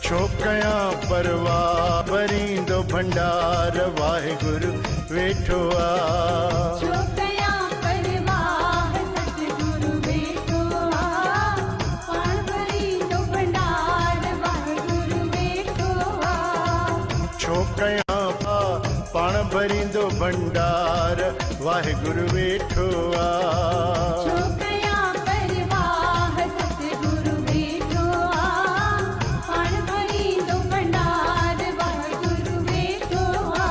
छो कयां परवाह भरींदो भंडार वाहिगुरु वेठो आ। छो कयां परवाह सतगुरु वेठो आ। पाण भरींदो भंडार वाहिगुरु वेठो आ। छो कयां पाण भरींदो भंडार वाहिगुरु वेठो आ। छो कयां परवाह सतगुरु वेठो आ। पाण भरींदो भंडार वाहिगुरु वेठो आ।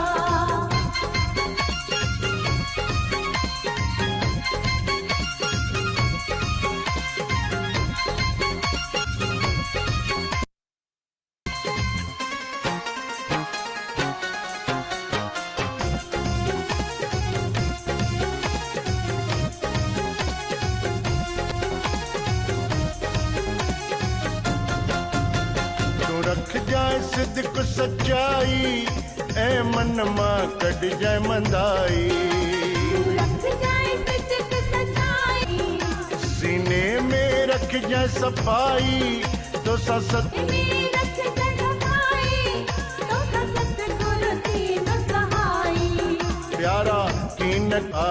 तू रख जाए सिद्क सच्चाई ए मन मां कढ जाए मंदाई। तू रख जाए सिद्क सच्चाई सीने में रख जाए सफाई तो सत में रख जाए सफाई तो सतगुरु थींदो सहाई। प्यारा कीन आ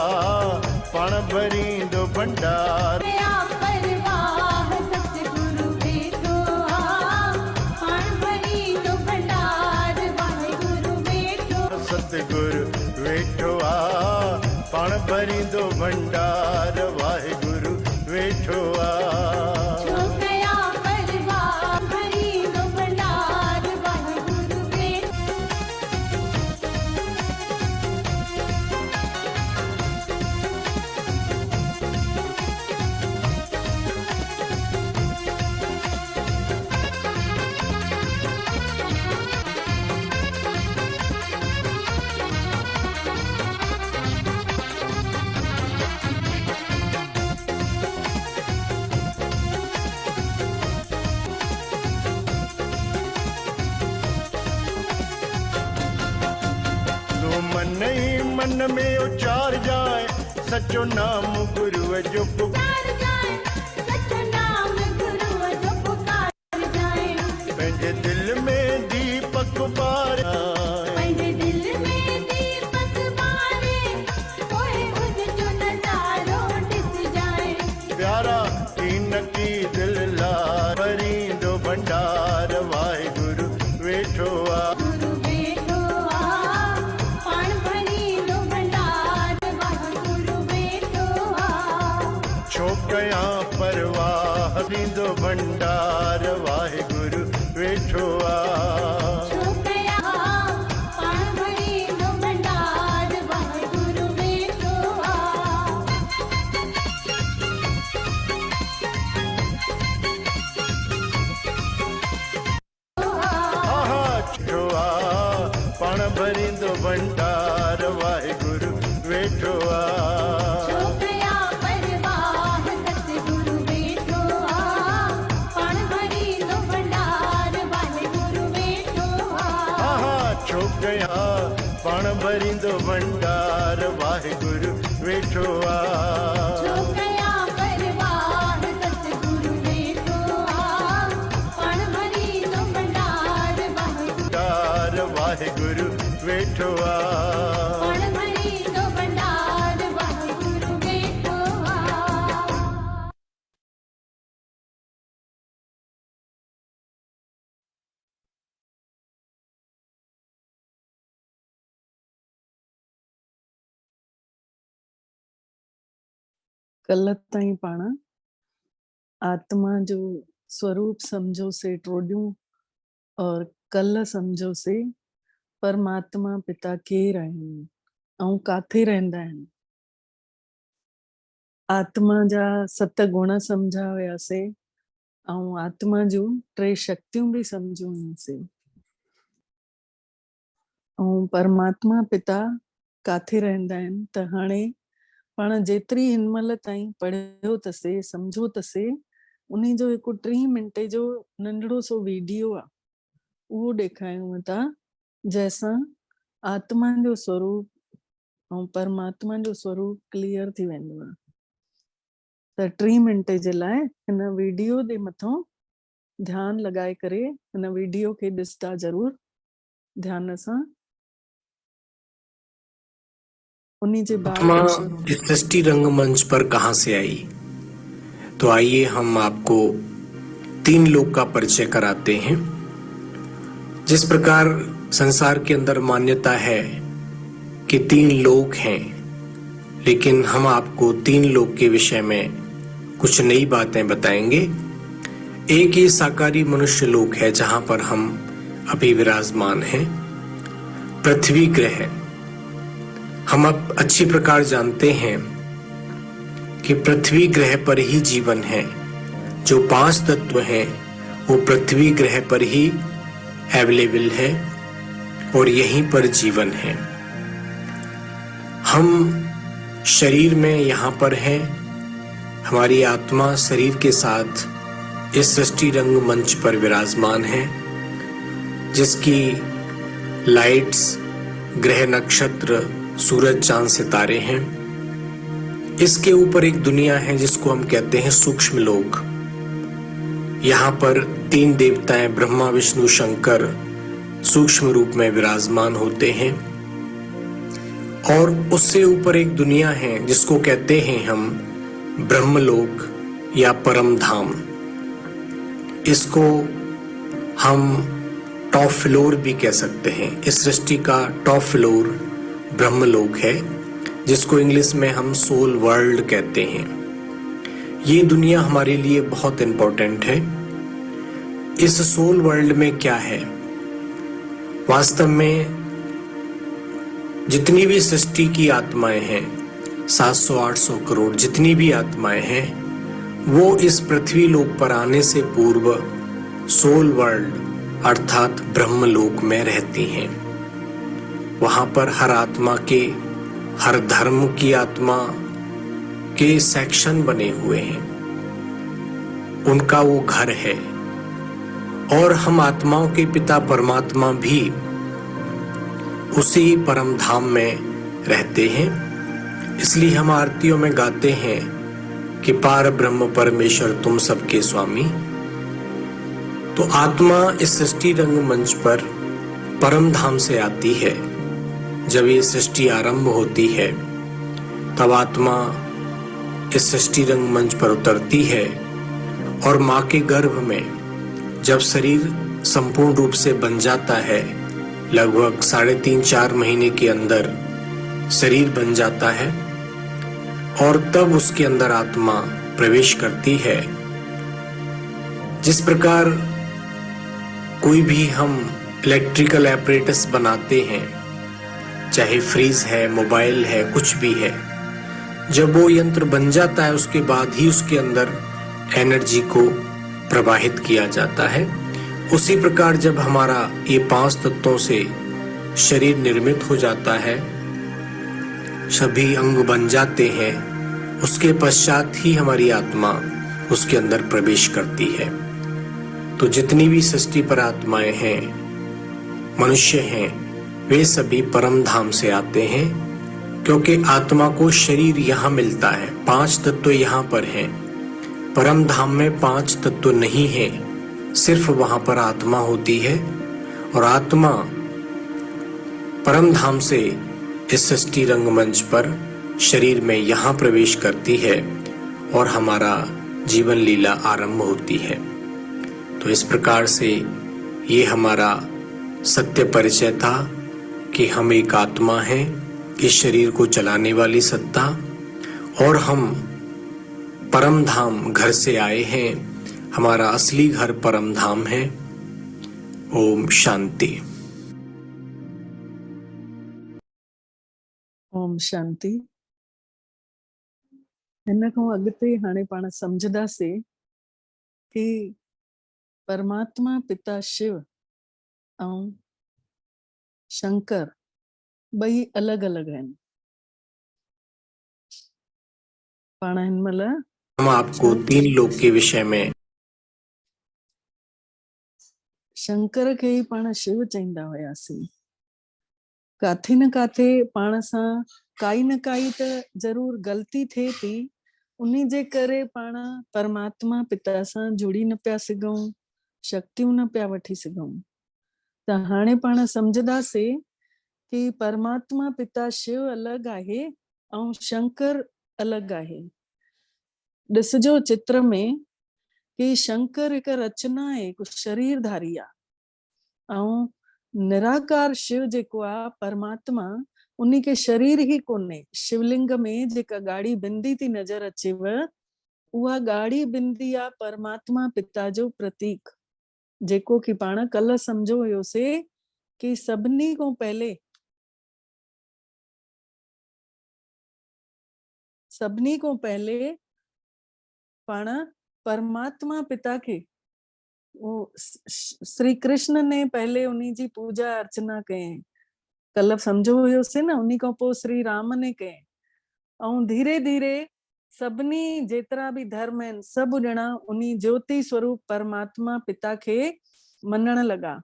पाण भरींदो भंडार। कया परवाह सतगुरु वेठो आ। पाण भरींदो भंडार वाहिगुरु वेठो आ। सतगुरु वेठो आ पाण भरींदो भंडार वाहिगुरु वेठो आ। छो कया परवाह भरींदो भंडार वाहिगुरु वेठो तो मन ही मन में उचार जाए सचो नाम गुरु जो पुकार जाए। सच नाम गुरु जो पुकार जाए। पंहिंजे दिल में दीपक बारे। पंहिंजे दिल में दीपक बारे पोइ खुद जो नज़ारो ॾिस जाए। प्यारा कीन की दिल ला भरींदो भंडार वाहिगुरु वेठो आ। गुरु वेठो आ। पाण भरींदो भंडार वाहिगुरु वेठो आ। छो कयां परवाह भरींदो भंडार वाहिगुरु वेठो आ। छो कया पाण भरींदो भंडार वाहिगुरु वेठो आ। आहा छो आ पाण भरींदो भंडार वाहिगुरु वेठो आ। छो कया परवाह सतगुरु वेठो आ। पाण भरींदो भंडार वाहिगुरु वेठो आ। आहा छो कयां पाण भरींदो भंडार वाहिगुरु वेठो आ। छो कया परवाह सतगुरु वेठो आ। पाण भरींदो भंडार वाहिगुरु भंडार वाहिगुरु वेठो आ। पाण भरींदो भंडार वाहिगुरु वेठो आ। कल ताईं पाण आत्मा जो स्वरूप समझो से टोडियूं और कल समझो से परमात्मा पिता केर आहिनि ऐं काथे रहंदा आहिनि। आत्मा जा 7 गुण समझा हुयासीं ऐं आत्मा जूं 3 शक्तियूं भी समझियूं हुयूंसीं। ऐं परमात्मा पिता काथे रहंदा आहिनि त हाणे पाण जेतिरी हिनमहिल ताईं पढ़ियो अथसीं समझो अथसीं उन जो हिकु 3 मिंटे जो नंढड़ो सो वीडियो आहे उहो ॾेखारियूं था जंहिंसां आत्मा जो स्वरूप ऐं परमात्मा जो स्वरूप क्लियर थी वेंदो आहे। त 3 मिंट जे लाइ हिन वीडियो जे मथां ध्यान लगाए करे हिन वीडियो खे ॾिसंदा ज़रूर ध्यान सां। उन्हीं जे बाद आत्मा फिर शुरू। इस सृष्टि रंगमंच पर कहां से आई? तो आइए हम आपको 3 लोक का परिचय कराते हैं। जिस प्रकार संसार के अंदर मान्यता है कि 3 लोक हैं, लेकिन हम आपको 3 लोक के विषय में कुछ नई बातें बताएंगे। एक ये साकारी मनुष्य लोक है जहां पर हम अभी विराजमान हैं। पृथ्वी ग्रह, हम अब अच्छी प्रकार जानते हैं कि पृथ्वी ग्रह पर ही जीवन है। जो 5 तत्व हैं वो पृथ्वी ग्रह पर ही अवेलेबल है और यहीं पर जीवन है। हम शरीर में यहाँ पर हैं। हमारी आत्मा शरीर के साथ इस सृष्टि रंगमंच पर विराजमान है, जिसकी लाइट्स, ग्रह, नक्षत्र, सूरज, चांद, सितारे हैं। इसके ऊपर एक दुनिया है जिसको हम कहते हैं सूक्ष्म लोक। यहाँ पर 3 देवताएं ब्रह्मा, विष्णु, शंकर सूक्ष्म रूप में विराजमान होते हैं। और उससे ऊपर एक दुनिया है जिसको कहते हैं हम ब्रह्मलोक या परम धाम। इसको हम टॉप फ्लोर भी कह सकते हैं। इस सृष्टि का टॉप फ्लोर ब्रह्मलोक है, जिसको इंग्लिश में हम सोल वर्ल्ड कहते हैं। ये दुनिया हमारे लिए बहुत इंपॉर्टेंट है। इस सोल वर्ल्ड में क्या है? वास्तव में जितनी भी सृष्टि की आत्माएं हैं, 700-800 करोड़ जितनी भी आत्माएं हैं, वो इस पृथ्वी लोक पर आने से पूर्व सोल वर्ल्ड अर्थात ब्रह्मलोक में रहती हैं। वहां पर हर आत्मा के, हर धर्म की आत्मा के सेक्शन बने हुए हैं। उनका वो घर है। और हम आत्माओं के पिता परमात्मा भी उसी परम धाम में रहते हैं। इसलिए हम आरतियों में गाते हैं कि पार ब्रह्म परमेश्वर तुम सबके स्वामी। तो आत्मा इस सृष्टि रंगमंच पर परम धाम से आती है। जब ये सृष्टि आरंभ होती है तब आत्मा इस सृष्टि रंगमंच पर उतरती है और माँ के गर्भ में जब शरीर संपूर्ण रूप से बन जाता है, लगभग 3.5-4 महीने के अंदर शरीर बन जाता है और तब उसके अंदर आत्मा प्रवेश करती है। जिस प्रकार कोई भी हम इलेक्ट्रिकल एपरेटस बनाते हैं, चाहे फ्रीज है, मोबाइल है, कुछ भी है, जब वो यंत्र बन जाता है उसके बाद ही उसके अंदर एनर्जी को प्रवाहित किया जाता है। उसी प्रकार जब हमारा ये 5 तत्वों से शरीर निर्मित हो जाता है, सभी अंग बन जाते हैं, उसके पश्चात ही हमारी आत्मा उसके अंदर प्रवेश करती है। तो जितनी भी सृष्टि पर आत्माएं हैं, मनुष्य हैं, वे सभी परम धाम से आते हैं, क्योंकि आत्मा को शरीर यहाँ मिलता है। 5 तत्व यहाँ पर हैं। परम धाम में 5 तत्व नहीं है, सिर्फ वहां पर आत्मा होती है। और आत्मा परम धाम से इस सृष्टि रंगमंच पर शरीर में यहाँ प्रवेश करती है और हमारा जीवन लीला आरंभ होती है। तो इस प्रकार से ये हमारा सत्य परिचय था कि हम एक आत्मा हैं, इस शरीर को चलाने वाली सत्ता, और हम परम धाम घर से आए हैं। हमारा असली घर परम धाम है। ओम शांति। ओम शांति। हिन खां अॻिते हाणे पाण सम्झंदासीं कि परमात्मा पिता शिव ऐं शंकर ॿई अलॻि अलॻि आहिनि। पाण हिन महिल हम आपको 3 लोक के विषय में, शंकर खे ई पाण शिव चईंदा हुयासीं। काथे न काथे पाण सां काई न काई त ज़रूर ग़लती थिए थी, उन्हीं जे करे पाण परमात्मा पिता सां जुड़ी न पिया सघूं, शक्तियूं न पिया वठी सघूं। त हाणे पाण सम्झंदासीं कि परमात्मा पिता शिव अलॻि आहे ऐं शंकर अलॻि आहे। ॾिसजो चित्र में कि शंकर हिकु रचना आहे, हिकु शरीरधारी आहे, ऐं निराकार शिव जेको आहे परमात्मा, उन्ही खे शरीर ई कोन्हे। शिवलिंग में जेका ॻाढ़ी बिंदी थी नज़र अचेव, उहा ॻाढ़ी बिंदी आहे परमात्मा पिता जो प्रतीक, जेको कि पाण कल्ह सम्झो हुयोसीं कि सभिनी खां पहले पाण परमात्मा पिता खे श्री कृष्ण ने पहले उन्हीं जी पूजा अर्चना कयईं। कल्ह सम्झो हुयोसीं न, उन्हीं खां पोइ श्री राम ने कयईं। ऐं धीरे धीरे सभिनी जेतिरा भी धर्म आहिनि सभु ॼणा उन्हीं ज्योति स्वरूप परमात्मा पिता खे मञण लॻा।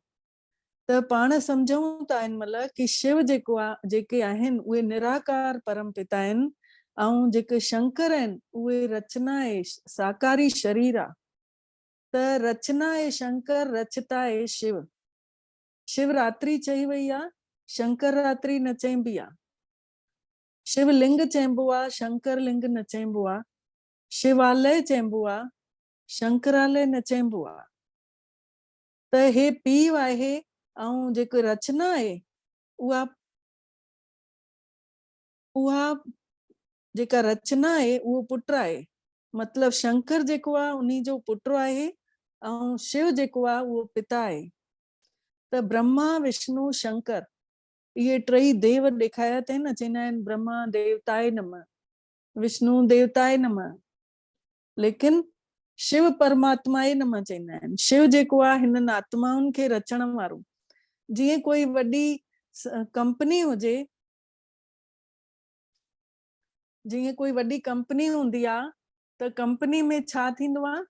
त पाण सम्झूं था इन महिल कि शिव जेके आहिनि उहे निराकार परम पिता आहिनि, ऐं जेके शंकर आहिनि उहे रचना आहे, साकारी शरीर आहे। त रचना आहे शंकर, रचता आहे शिव। शिवरात्रि चई वई आहे, शंकर रात्रि न चइबी आहे। शिवलिंग चइबो आहे, शंकर लिंग न चइबो आहे। शिवालय चइबो आहे, शंकरालय न चइबो आहे। त हे पीउ आहे, ऐं जेको रचना आहे उहा जेका रचना आहे उहो पुट आहे। मतलब शंकर जेको आहे उन्हीं जो पुट आहे, ऐं शिव जेको आहे उहो पिता आहे। त ब्रह्मा विष्णु शंकर इहे टई देव ॾेखारिया अथई न, चवंदा आहिनि ब्रह्मा देवताए नमः, विष्णु देवताए नमः, लेकिन शिव परमात्मा ए नमः चवंदा आहिनि। शिव जेको आहे हिननि आत्माउनि खे रचण वारो। जीअं कोई वॾी कंपनी हुजे, जीअं कोई वॾी कंपनी हूंदी आहे त कंपनी में छा थींदो आहे,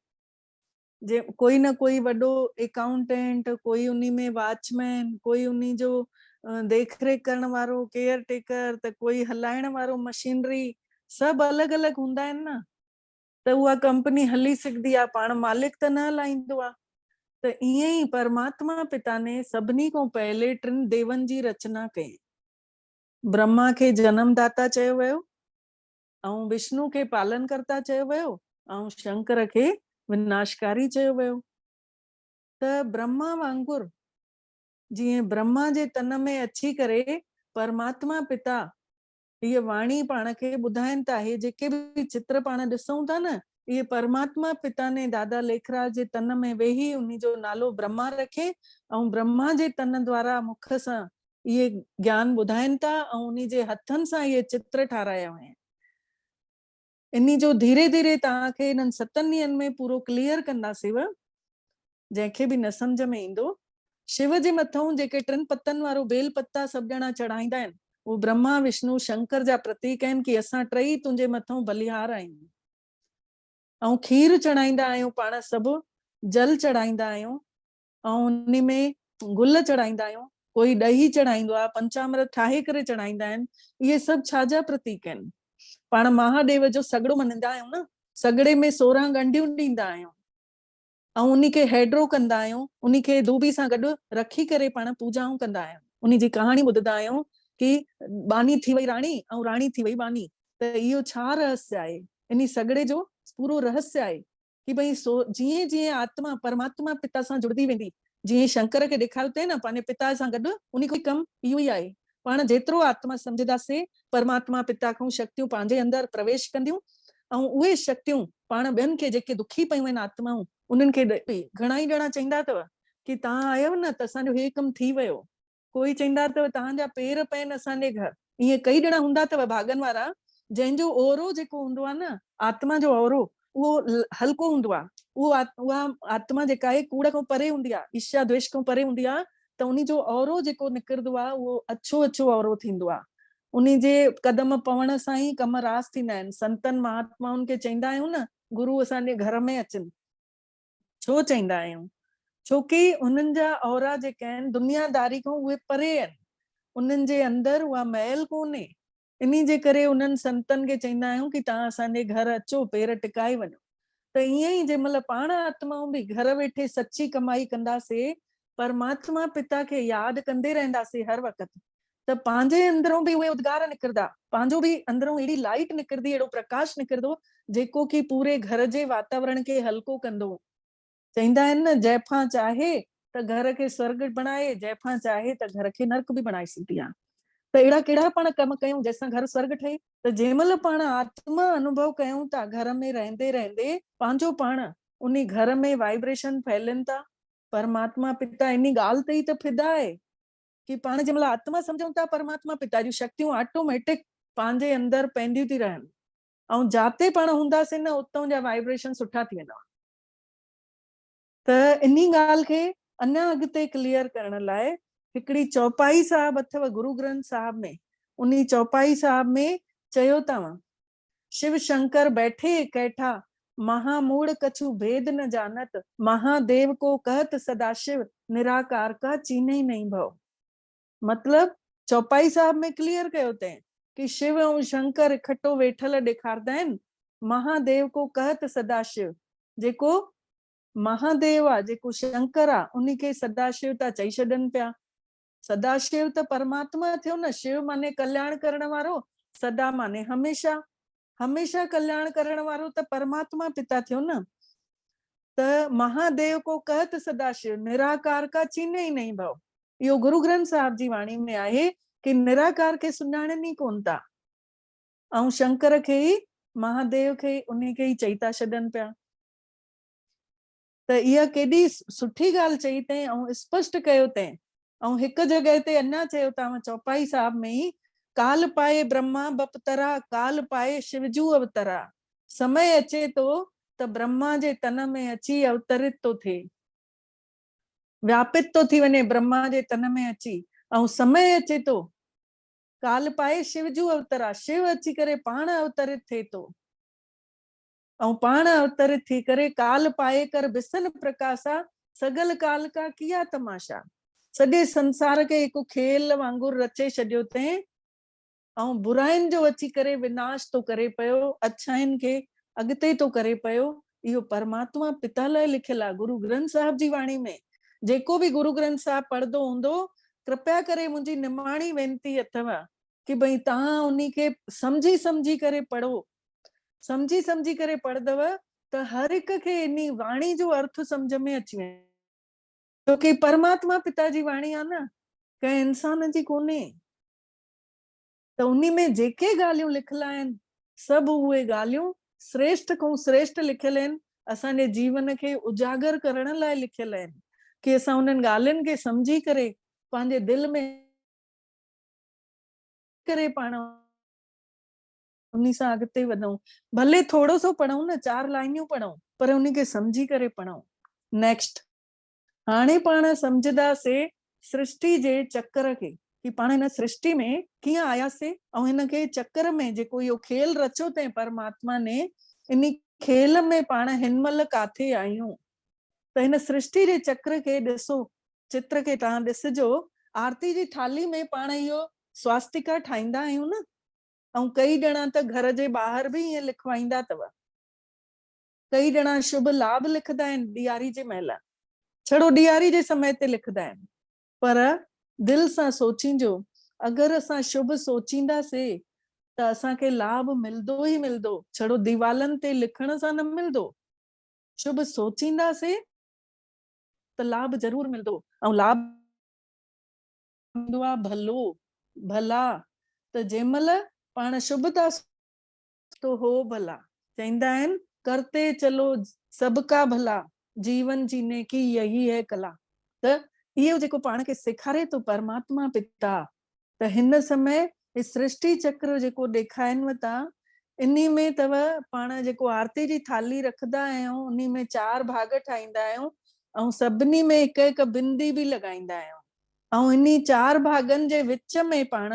जे कोई न कोई वॾो अकाउंटेंट, कोई उन्हीं में वॉचमैन, कोई उन्हीं जो देखरेख करण वारो केयर टेकर, त कोई हलाइण वारो मशीनरी, सभु अलॻि अलॻि हूंदा आहिनि न। त उहा कंपनी हली सघंदी आहे, पाण मालिक त न हलाईंदो आहे। त ईअं ई परमात्मा पिता ने सभिनी खां पहले टिनि देवनि जी रचना कई। ब्रह्मा खे जन्मदाता चयो वियो, ऐं विष्णु खे पालन करता चयो वियो, ऐं शंकर खे विनाशकारी चयो वियो। त ब्रह्मा वांगुरु जीअं ब्रह्मा जे तन में अची करे परमात्मा पिता ये वाणी पाण खे ॿुधाइनि था। हे जेके भी चित्र पाण ॾिसूं था न, ये परमात्मा पिता ने दादा लेखराज जे तन में वेही उन्हीं जो नालो ब्रह्मा रखे, ऐं ब्रह्मा जे तन द्वारा मुख सां ये ज्ञान ॿुधाइनि था, ऐं उन्हीं जे हथनि सां ये चित्र ठाराया हुआ। इन्हीं जो धीरे धीरे तव्हांखे इन्हनि 7 ॾींहंनि में पूरो क्लियर कंदासीव, जंहिंखे भी न सम्झ में ईंदो। शिव जे मथां जेके 3 पत्तनि वारो बेल पत्ता सभु ॼणा चढ़ाईंदा आहिनि, वो ब्रह्मा विष्णु शंकर जा प्रतीक आहिनि कि असां टई तुंहिंजे मथां बलिहार आहियूं। ऐं खीर चढ़ाईंदा आहियूं, पाण सभु जल चढ़ाईंदा आहियूं, ऐं उन्हीं में गुल चढ़ाईंदा आहियूं, कोई ॾही चढ़ाईंदो आहे, पंचामृत ठाहे करे चढ़ाईंदा आहिनि। इहे सभु छाजा प्रतीक आहिनि? पाण महादेव जो सॻड़ो मञंदा आहियूं न, सॻड़े में 16 गंढियूं ॾींदा आहियूं, ऐं उन्हीं खे हेड्रो कंदा आहियूं, उन्हीं खे धूबी सां गॾु रखी करे पाण पूजाऊं कंदा आहियूं। उन्हीं जी कहाणी ॿुधंदा आहियूं कि बानी थी वई राणी ऐं राणी थी वई बानी। त इहो छा रहस्य आहे? इन सॻड़े जो पूरो रहस्य आहे कि भई जीअं जीअं आत्मा परमात्मा पिता सां जुड़दी वेंदी, जीअं शंकर खे ॾेखारियो अथई न पंहिंजे पिता सां गॾु, उन्हीं को कमु इहो ई आहे। पाण जेतिरो आत्मा सम्झंदासीं, परमात्मा पिता खां शक्तियूं पंहिंजे अंदरि प्रवेश कंदियूं, ऐं उहे शक्तियूं पाण ॿियनि खे जेके दुखी पियूं आहिनि आत्माऊं, उन्हनि खे घणा ई ॼणा चवंदा अथव कि तव्हां आयो न त असांजो हे कमु थी वियो। कोई चवंदा अथव तव्हांजा पेर पइनि असांजे घर। ईअं कई ॼणा हूंदा अथव भागनि वारा, जंहिंजो ओरो जेको हूंदो आहे न, आत्मा जो ओरो, उहो हल्को हूंदो आहे। उहा आत्मा जेका आहे कूड़ खां परे हूंदी आहे, ईर्ष्या द्वेष खां परे हूंदी आहे। त उन्हीं जो ओरो जेको निकिरंदो आहे उहो अछो अछो ओरो थींदो आहे। उन्हीं जे कदम पवण सां ई कम रास थींदा आहिनि। संतनि महात्माउनि खे चवंदा आहियूं न, गुरु असांजे घर में अचनि। छो चवंदा आहियूं? छोकी उन्हनि जा औरा जेके आहिनि दुनियादारी खां उहे परे आहिनि, उन्हनि जे अंदरि उहा महल कोन्हे। इन्हीं जे करे उन्हनि संतनि खे चवंदा आहियूं कि तव्हां असांजे घर अचो, पेर टिकाए वञो। त ईअं ई जंहिंमहिल पाण आत्माऊं बि घर वेठे सची कमाई कंदासीं, परमात्मा पिता खे यादि कंदे रहंदासीं हर वक़्तु, त पंहिंजे अंदरों बि उहे उद्गार निकिरंदा, पंहिंजो बि अंदरों अहिड़ी लाइट निकिरंदी, अहिड़ो प्रकाश निकिरंदो जेको कि पूरे घर जे वातावरण खे हल्को कंदो। चईंदा आहिनि न, जैफां चाहे त घर खे स्वर्ग बणाए, जैफां चाहे त घर खे नर्क बि बणाए सघंदी आहे। त अहिड़ा कहिड़ा पाण कम कयूं जंहिंसां घर स्वर्ग ठहे। त जंहिंमहिल पाण आत्मा अनुभव कयूं था घर में रहंदे रहंदे, पंहिंजो पाण उन घर में वाइब्रेशन फैलनि था। परमात्मा पिता इन ॻाल्हि ते ई त फिदा आहे कि पाण जंहिंमहिल आत्मा सम्झूं था, परमात्मा पिता जूं शक्तियूं ऑटोमेटिक पंहिंजे अंदरि पवंदियूं थी रहनि, ऐं जाते पाण हूंदासीं न उतां जा वाइब्रेशन सुठा थी वेंदा। त इन ॻाल्हि खे अञा अॻिते क्लियर करण लाइ हिकिड़ी चौपाई साहिब अथव गुरु ग्रंथ साहिब में, उन चौपाई साहिब में चयो अथव, शिव शंकर बैठे कैठा, महामूढ़ कछु भेद न जानत, महादेव को कहत सदाशिव, निराकार का चीने नहीं भव। मतलब चौपाई साहिब में क्लियर कयो अथई कि शिव ऐं शंकर इकट्ठो वेठल ॾेखारंदा आहिनि। महादेव को कहत सदाशिव, जेको महादेव आहे, जेको शंकर आहे, उनखे सदाशिव था चई छॾनि पिया। सदाशिव त परमात्मा थियो न, शिव माने कल्याण करण वारो, सदा माने हमेशा, हमेशा कल्याण करण वारो त परमात्मा पिता थियो न। त महादेव को कहत सदाशिव, निराकार का चीने ही नहीं भव। इहो गुरु ग्रंथ साहिब जी वाणी में आहे कि निराकार खे सुञाणनि ई कोन था, ऐं शंकर खे ई, महादेव खे उनखे ई चई था छॾनि पिया। त इहा केॾी सुठी ॻाल्हि चई अथई ऐं स्पष्ट कयो अथई। ऐं हिकु जॻह ते अञा चयो अथव चौपाई साहिब में ई, काल पाए ब्रह्मा बपतरा, काल पाए शिवजू अवतरा, समय अचे थो त ब्रह्मा जे तन में अची अवतरित थो थिए, व्यापित थो थी वञे ब्रह्मा जे तन में अची, ऐं समय अचे थो काल पाए शिवजू अवतरा, शिव अची करे पाण अवतरित थिए थो, ऐं पाण अवतरित थी करे काल पाए कर बिसन प्रकाशा, सगल काल का किया तमाशा। सॼे संसार खे हिकु खेल वांगुरु रचे छॾियो अथई, ऐं बुराइनि जो अची करे विनाश थो करे पियो, अच्छाइनि खे अॻिते थो करे पियो। इहो परमात्मा पिता लाइ लिखियलु आहे गुरु ग्रंथ साहिब जी वाणी में। जेको बि गुरु ग्रंथ साहिब पढ़ंदो हूंदो, कृपया करे मुंहिंजी निमाणी वेनिती अथव कि भई तव्हां उनखे समझी समझी करे पढ़ो। समझी समझी करे पढ़दव त हर हिक खे इन वाणी जो अर्थ समझ में अची वेंदो, छोकी परमात्मा पिता जी वाणी आहे न, कंहिं इंसान जी कोन्हे। त उन में जेके ॻाल्हियूं लिखियल आहिनि, सभु उहे ॻाल्हियूं श्रेष्ठ खां श्रेष्ठ लिखियल आहिनि, असांजे जीवन खे उजागर करण लाइ लिखियल आहिनि, कि असां उन्हनि ॻाल्हियुनि खे समझी करे पंहिंजे दिलि में करे पाण उन सां अॻिते वधूं। भले थोरो सो पढ़ूं न, 4 लाइनियूं पढ़ूं, पर उनखे समझी करे पढ़ूं। नेक्स्ट, हाणे पाण समझदासीं सृष्टि जे चक्र खे, कि पाण हिन सृष्टि में कीअं आयासीं, ऐं हिनखे चक्र में जेको इहो खेल रचियो अथई परमात्मा ने, इन खेल में पाण हिनमहिल काथे आहियूं। त हिन सृष्टि जे चक्र खे ॾिसो, चित्र खे तव्हां ॾिसिजो। आरती जी थाली में पाण इहो स्वास्तिका ठाहींदा आहियूं न, ऐं कई ॼणा त घर जे ॿाहिरि बि ईअं लिखवाईंदा अथव। कई ॼणा शुभ लाभ लिखंदा आहिनि ॾियारी जे महिल, छड़ो ॾियारी जे समय ते लिखंदा आहिनि। पर दिलि सां सोचींजो, अगरि असां शुभ सोचींदासीं त असांखे लाभ मिलंदो ई मिलंदो, छड़ो दीवालनि ते लिखण सां न मिलंदो। शुभ सोचींदासीं त लाभ ज़रूर मिलंदो, ऐं लाभ मिलंदो आहे भलो भला। त जंहिंमहिल पाण शुभ था तो हो भला, चईंदा आहिनि करते चलो सबका भला, जीवन जीने की यही है कला। त इहो जेको पाण खे सेखारे थो परमात्मा पिता, त हिन समय सृष्टि चक्र जेको ॾेखारिनि था, इन्ही में अथव पाण जेको आरती जी थाली रखंदा आहियूं, उन्ही में 4 भाग ठाहींदा आहियूं, ऐं सभिनी में हिकु हिकु बिंदी बि लॻाईंदा आहियूं, ऐं इन्ही 4 भागनि जे विच में पाण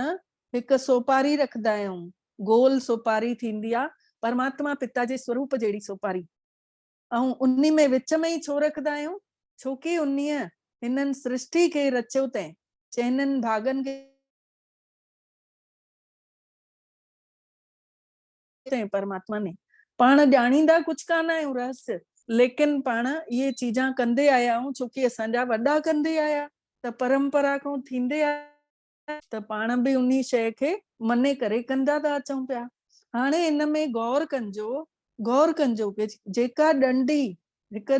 हिकु सोपारी रखंदा आहियूं। गोल सोपारी थींदी आहे, परमात्मा पिता जे स्वरूप जहिड़ी सोपारी, ऐं उन्ही में विच में ई छो रखंदा आहियूं, छोकी उन्हीअ हिननि सृष्टि खे रचियो अथई, चइनिनि भागनि खे परमात्मा ने। पाण ॼाणींदा कुझु कान आहियूं रहस्य, लेकिन पाण इहे चीजां कंदे आया आहियूं छोकी असांजा वॾा कंदे आया, त परंपरा खां थींदे आया, त पाण बि उन शइ खे मने करे कंदा था अचूं पिया। हाणे इन में गौर कजो कि जेका डंडी हिकु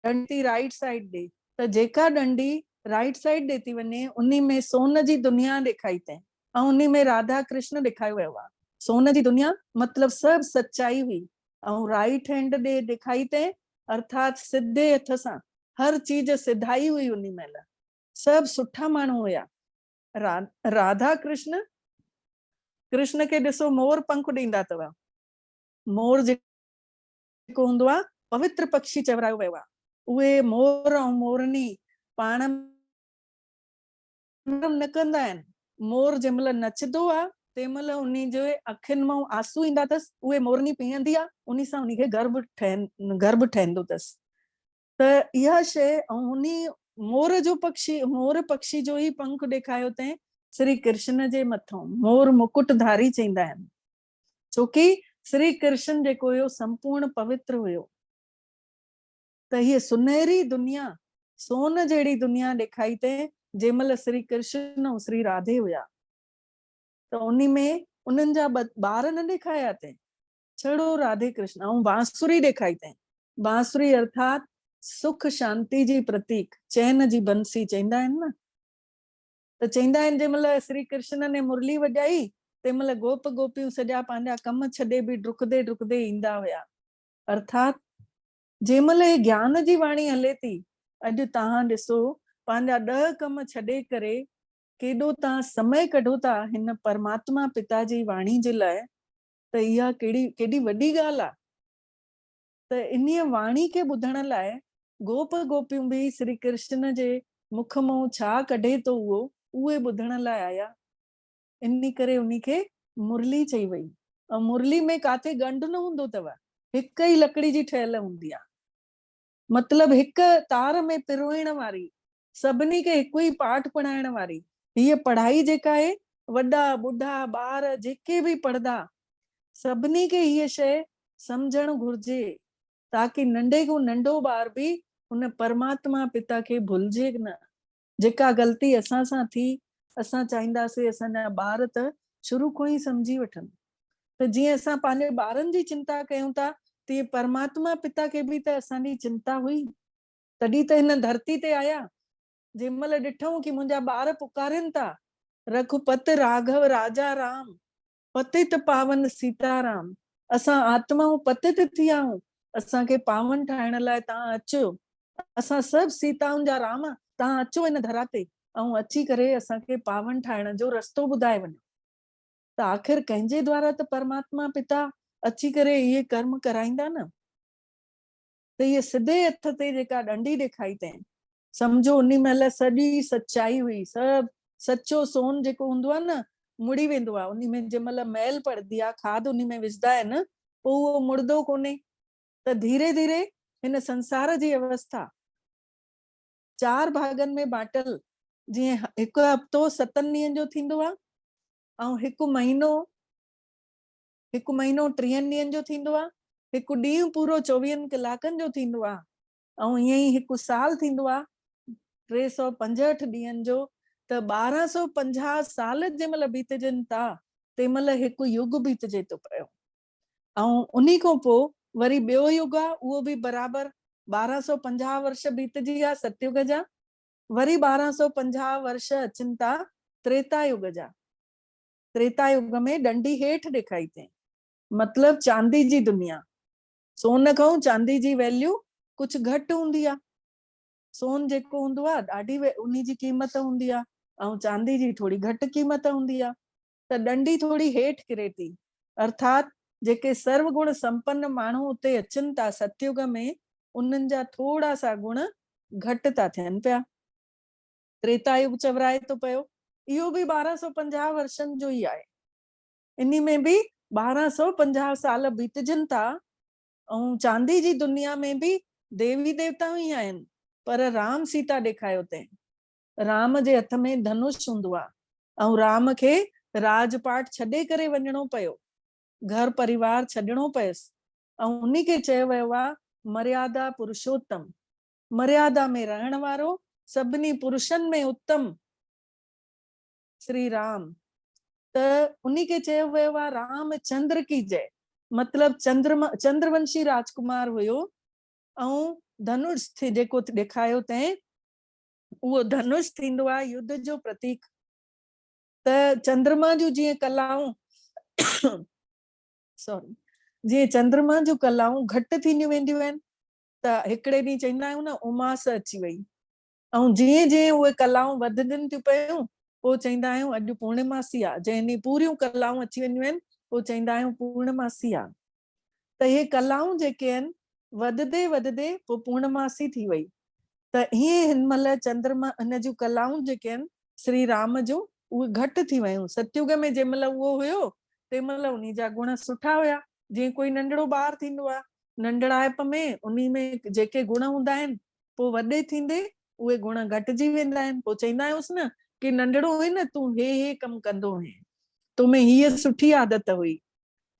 डंडी राइट साइड ॾे, त जेका डंडी राइट साइड ॾे थी वञे उन में सोन जी दुनिया ॾेखाई अथई ऐं उन में राधा कृष्ण ॾेखारियो वियो आहे। सोन जी दुनिया मतलब सभु सच्चाई हुई, ऐं राइट हैंड ॾे ॾेखाई अथई अर्थात सिधे हथ सां हर चीज सिधाई हुई उन महिल, सभु सुठा माण्हू हुया। राधा कृष्ण खे ॾिसो मोर पंख ॾींदा अथव, मोर जेको हूंदो आहे पवित्र पक्षी चवरायो वियो आहे। उहे मोर ऐं मोरनी पाण न कंदा आहिनि। मोर जंहिं महिल नचंदो आहे तंहिं महिल उन जे अखियुनि मां आंसू ईंदा अथसि, उहे मोरनी पीअंदी आहे, उन सां उनखे गर्भ ठहंदो अथसि। त इहा शइ, ऐं उन मोर पक्षी जो ई पंख ॾेखारियो अथई श्री कृष्ण जे मथां, मोर मुकुटधारी चईंदा आहिनि, छोकी श्री कृष्ण जेको हुयो संपूर्ण पवित्र हुयो। त हीअ सुनहरी दुनिया, सोन जहिड़ी दुनिया ॾेखाई अथई जंहिं महिल श्री कृष्ण ऐं श्री राधे हुया। त उन में उन्हनि जा ॿार न ॾेखारिया अथई, छड़ो राधे कृष्ण। ऐं बांसुरी ॾेखाई अथई, बांसुरी अर्थात सुख शांति जी प्रतीक, चैन जी बंसी चईंदा आहिनि न। त चईंदा आहिनि जंहिं महिल श्री कृष्ण ने मुरली वॼाई तंहिं महिल गोप गोपियूं सॼा पंहिंजा कम छॾे बि डुकंदे डुकंदे ईंदा हुया। अर्थात जंहिं महिल ज्ञान जी वाणी हले थी, अॼु तव्हां ॾिसो पंहिंजा 10 कम छॾे करे केॾो तव्हां समय कढो था हिन परमात्मा पिता जी वाणी जे लाइ, त इहा केॾी वॾी ॻाल्हि आहे। त इन वाणी खे ॿुधण लाइ गोप गोपियूं बि श्री कृष्ण जे मुख मां छा कढे थो उहे ॿुधण लाइ आया। इन करे उनखे मुरली चई वई। ऐं मुरली में काथे गंढ न हूंदो अथव, हिकु ई लकड़ी जी ठहियल हूंदी आहे, मतलब हिकु तार में पिरोइण वारी, सभिनी खे हिकु ई पाठ पढ़ाइण वारी। हीअ पढ़ाई जेका आहे वॾा ॿुढा ॿार जेके बि पढ़ंदा सभिनी खे हीअ शइ सम्झणु घुर्जे, ताकि नंढे को नंढो ॿार बि हुन परमात्मा पिता खे भुलिजे न। जेका ग़लती असां सां थी, असां चाहींदासीं असांजा ॿार त शुरू खां ई सम्झी वठनि। त जीअं असां पंहिंजे ॿारनि जी चिंता कयूं था, तीअं परमात्मा पिता खे बि त असांजी चिंता हुई, तॾहिं त हिन धरती ते आया। जंहिं महिल ॾिठऊं कि मुंहिंजा ॿार पुकारनि था, रघुपत राघव राजा राम, पतित पावन सीताराम, असां आत्माऊं पतित थी आहियूं, असांखे पावन ठाहिण लाइ तव्हां अचो, असां सभु सीताउनि जा राम, तव्हां अचो हिन धरा ते ऐं अची करे असांखे पावन ठाहिण जो रस्तो ॿुधाए वञो। त आख़िर कंहिंजे द्वारा त परमात्मा पिता अची करे इहे कर्म कराईंदा न। त इहे सिधे हथ ते जेका डंडी ॾेखाई अथई, सम्झो उन महिल सॼी सच्चाई हुई, सभु सचो सोन जेको हूंदो आहे न मुड़ी वेंदो आहे। उन में जंहिं महिल मैल पड़दी आहे, खाद उन में विझंदा आहिनि, पोइ उहो मुड़दो कोन्हे। त धीरे धीरे हिन संसार जी अवस्था 4 भागनि में बाटल, जीअं हिकु हफ़्तो 7 ॾींहंनि जो थींदो आहे, ऐं हिकु महीनो 30 ॾींहंनि जो थींदो आहे, हिकु ॾींहुं पूरो 24 कलाकनि जो थींदो आहे, ऐं ईअं ई हिकु साल थींदो आहे 365 ॾींहंनि जो। त 1250 साल जंहिं महिल बीतजनि था तंहिं महिल हिकु युग बीतजे थो पियो। ऐं उन्ही खां पोइ वरी ॿियो युग आहे, उहो बि बराबरि 1250 वर्ष बीतजी विया सतयुग जा, वरी 1250 वर्ष अचनि था त्रेता युग जा। त्रेता युग में डंडी हेठि ॾेखाई अथई, मतलब चांदी जी दुनिया। सोन खां चांदी जी वैल्यू कुझु घटि हूंदी आहे। सोन जेको हूंदो आहे ॾाढी उन जी क़ीमत हूंदी आहे, ऐं चांदी जी थोरी घटि क़ीमत हूंदी आहे। त डंडी थोरी हेठि किरे थी, अर्थात जेके सर्वगुण संपन्न माण्हू उते अचनि था सतयुग में, उन्हनि जा थोड़ा सा गुण घटि था थियनि पिया। त्रेता युग चवराए थो पियो, इहो बि 1250 वर्षनि जो ई आहे। इन में बि 1250 साल बीतजनि था, ऐं चांदी जी दुनिया में बि देवी देवता ई आहिनि, पर राम सीता ॾेखारियो अथई। राम जे हथ में धनुष हूंदो आहे, ऐं राम खे राजपाट छॾे करे वञिणो पियो। घर परिवार छॾणो पयसि ऐं उन्ही खे चयो वियो आहे मर्यादा पुरुषोत्तम, मर्यादा में रहण वारो, सभिनी पुरुषनि में उत्तम श्री राम। त उन्ही खे चयो वियो आहे रामचंद्र की जय, मतलब चंद्रवंशी राजकुमार हुयो ऐं धनुष जेको ॾेखारियो तैं उहो धनुष थींदो आहे युद्ध जो प्रतीक। त चंद्रमा जूं जीअं कलाऊं सॉरी जीअं चंद्रमा जूं कलाऊं घटि थींदियूं वेंदियूं आहिनि त हिकिड़े ॾींहुं चवंदा आहियूं न उमास अची वई, ऐं जीअं जीअं उहे कलाऊं वधजनि थियूं पियूं पोइ चवंदा आहियूं अॼु पूर्णमासी आहे, जंहिं ॾींहुं पूरियूं कलाऊं अची वेंदियूं आहिनि पोइ चवंदा आहियूं पूर्णमासी आहे। त इहे कलाऊं जेके आहिनि वधदे वधदे पोइ पूर्णमासी थी वई। त हीअं हिन महिल चंद्रमा हिन जूं कलाऊं जेके आहिनि श्री राम जूं उहे घटि थी वियूं। सतयुग में जंहिं महिल उहो हुयो तंहिं महिल उन जा गुण सुठा हुया, जीअं कोई नंढड़ो ॿार थींदो आहे नंढड़ाइप में उन्ही में जेके गुण हूंदा आहिनि पोइ वॾे थींदे उहे गुण घटिजी वेंदा आहिनि। पोइ चवंदा आहियूंसि न कि नंढड़ो हुई न तूं हे कमु कंदो हुई, तोमें हीअ सुठी आदत हुई।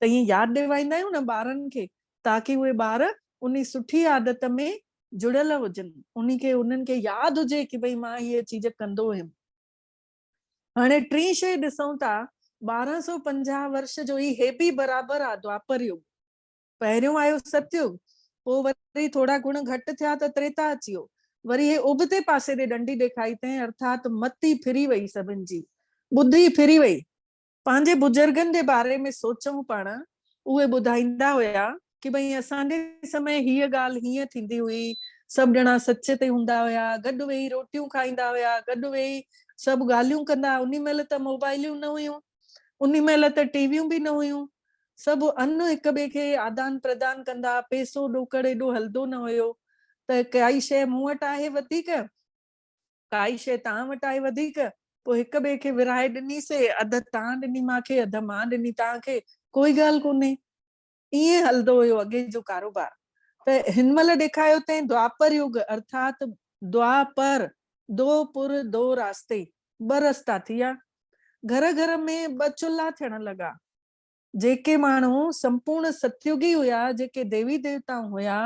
त ईअं यादि ॾिवाईंदा आहियूं न ॿारनि खे ताकि उहे ॿार उन सुठी आदत में जुड़ियल हुजनि, उन्हनि खे यादि हुजे कि भई मां हीअ चीज कंदो हुयमि। हाणे टी शइ ॾिसूं था 1250 वर्ष जो हे बि बराबरि आहे द्वापर युग। पहिरियों आयो सतयुग, पोइ वरी थोड़ा गुण घटि थिया त त्रेता अची वियो, वरी हे उबते पासे ॾे डंडी ॾेखाई तंहिं अर्थात मती फिरी वई, सभिनि जी बुद्धि फिरी वई। पंहिंजे बुजुर्गनि जे बारे में सोचूं पाण, उहे ॿुधाईंदा हुया कि भई असांजे समय हीअ ॻाल्हि हीअं थींदी हुई, सभु ॼणा सच ते हूंदा हुया, गॾु वेही रोटियूं खाईंदा हुया, गॾु वेही सभु ॻाल्हियूं कंदा। उन महिल त मोबाइलियूं न हुयूं, उन महिल त टीवियूं बि न हुयूं, सभु अन्न हिक ॿिए खे आदान प्रदान कंदा, पैसो ॾोकड़ एॾो हलंदो न हुयो। त काई शइ मूं वटि आहे वधीक, काई शइ तव्हां वटि आहे वधीक, पोइ हिक ॿिए खे विराए ॾिनीसीं, अधु तव्हां ॾिनी मूंखे, अधु मां ॾिनी तव्हांखे, कोई ॻाल्हि कोन्हे। ईअं हलंदो हुयो अॻे जो कारोबार। त हिन महिल ॾेखारियो अथईं द्वापर युग अर्थात द्वापर, दो पुर दो रास्ते, ॿ रस्ता थी विया। घर घर में ॿ चुल्हा थियण लॻा। जेके माण्हू संपूर्ण सतयुगी हुया, जेके देवी देवता हुया,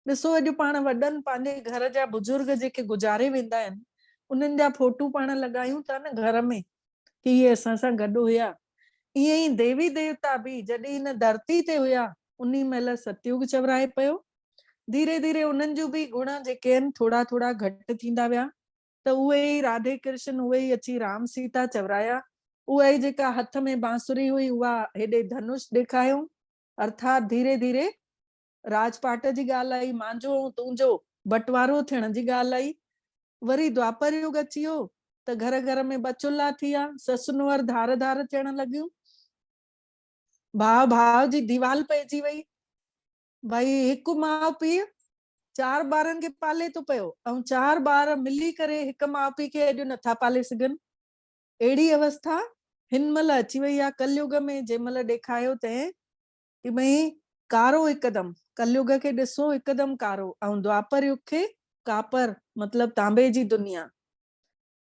ॾिसो अॼु पाण वॾनि पंहिंजे घर जा बुजुर्ग जेके गुज़ारे वेंदा आहिनि उन्हनि जा फोटू पाण लॻायूं था न घर में कि इहे असां सां गॾु हुया। ईअं ई देवी देवता बि जॾहिं हिन धरती ते हुया उन्ही महिल सतयुग चवराए पियो। धीरे धीरे उन्हनि जूं बि गुण जेके आहिनि थोड़ा थोड़ा घटि थींदा विया। त उहे ई राधे कृष्ण उहे ई अची राम सीता चवराया। उहा ई जेका हथ में बांसुरी हुई उहा हेॾे धनुष ॾेखारियो, अर्थात धीरे धीरे राजपाट जी ॻाल्हि आई, मुंहिंजो तुंहिंजो बंटवारो थियण जी ॻाल्हि आई। वरी द्वापर युग अची वियो त घर घर में ॿ चुल्हा थी विया, ससु नुंहुं धार धार थियण लॻियूं, भाउ भाउ जी दीवाल पइजी वई। भई हिकु माउ पीउ 4 ॿारनि खे पाले थो पियो ऐं 4 ॿार मिली करे हिकु माउ पीउ खे अॼु नथा पाले सघनि। अहिड़ी अवस्था हिन महिल अची वई आहे कलयुग में। जंहिं महिल ॾेखारियो तंहिं कि भई कारो हिकदमि, कलयुग खे ॾिसो हिकदमि कारो, ऐं द्वापर युग खे कापर, मतलब तांबे जी दुनिया।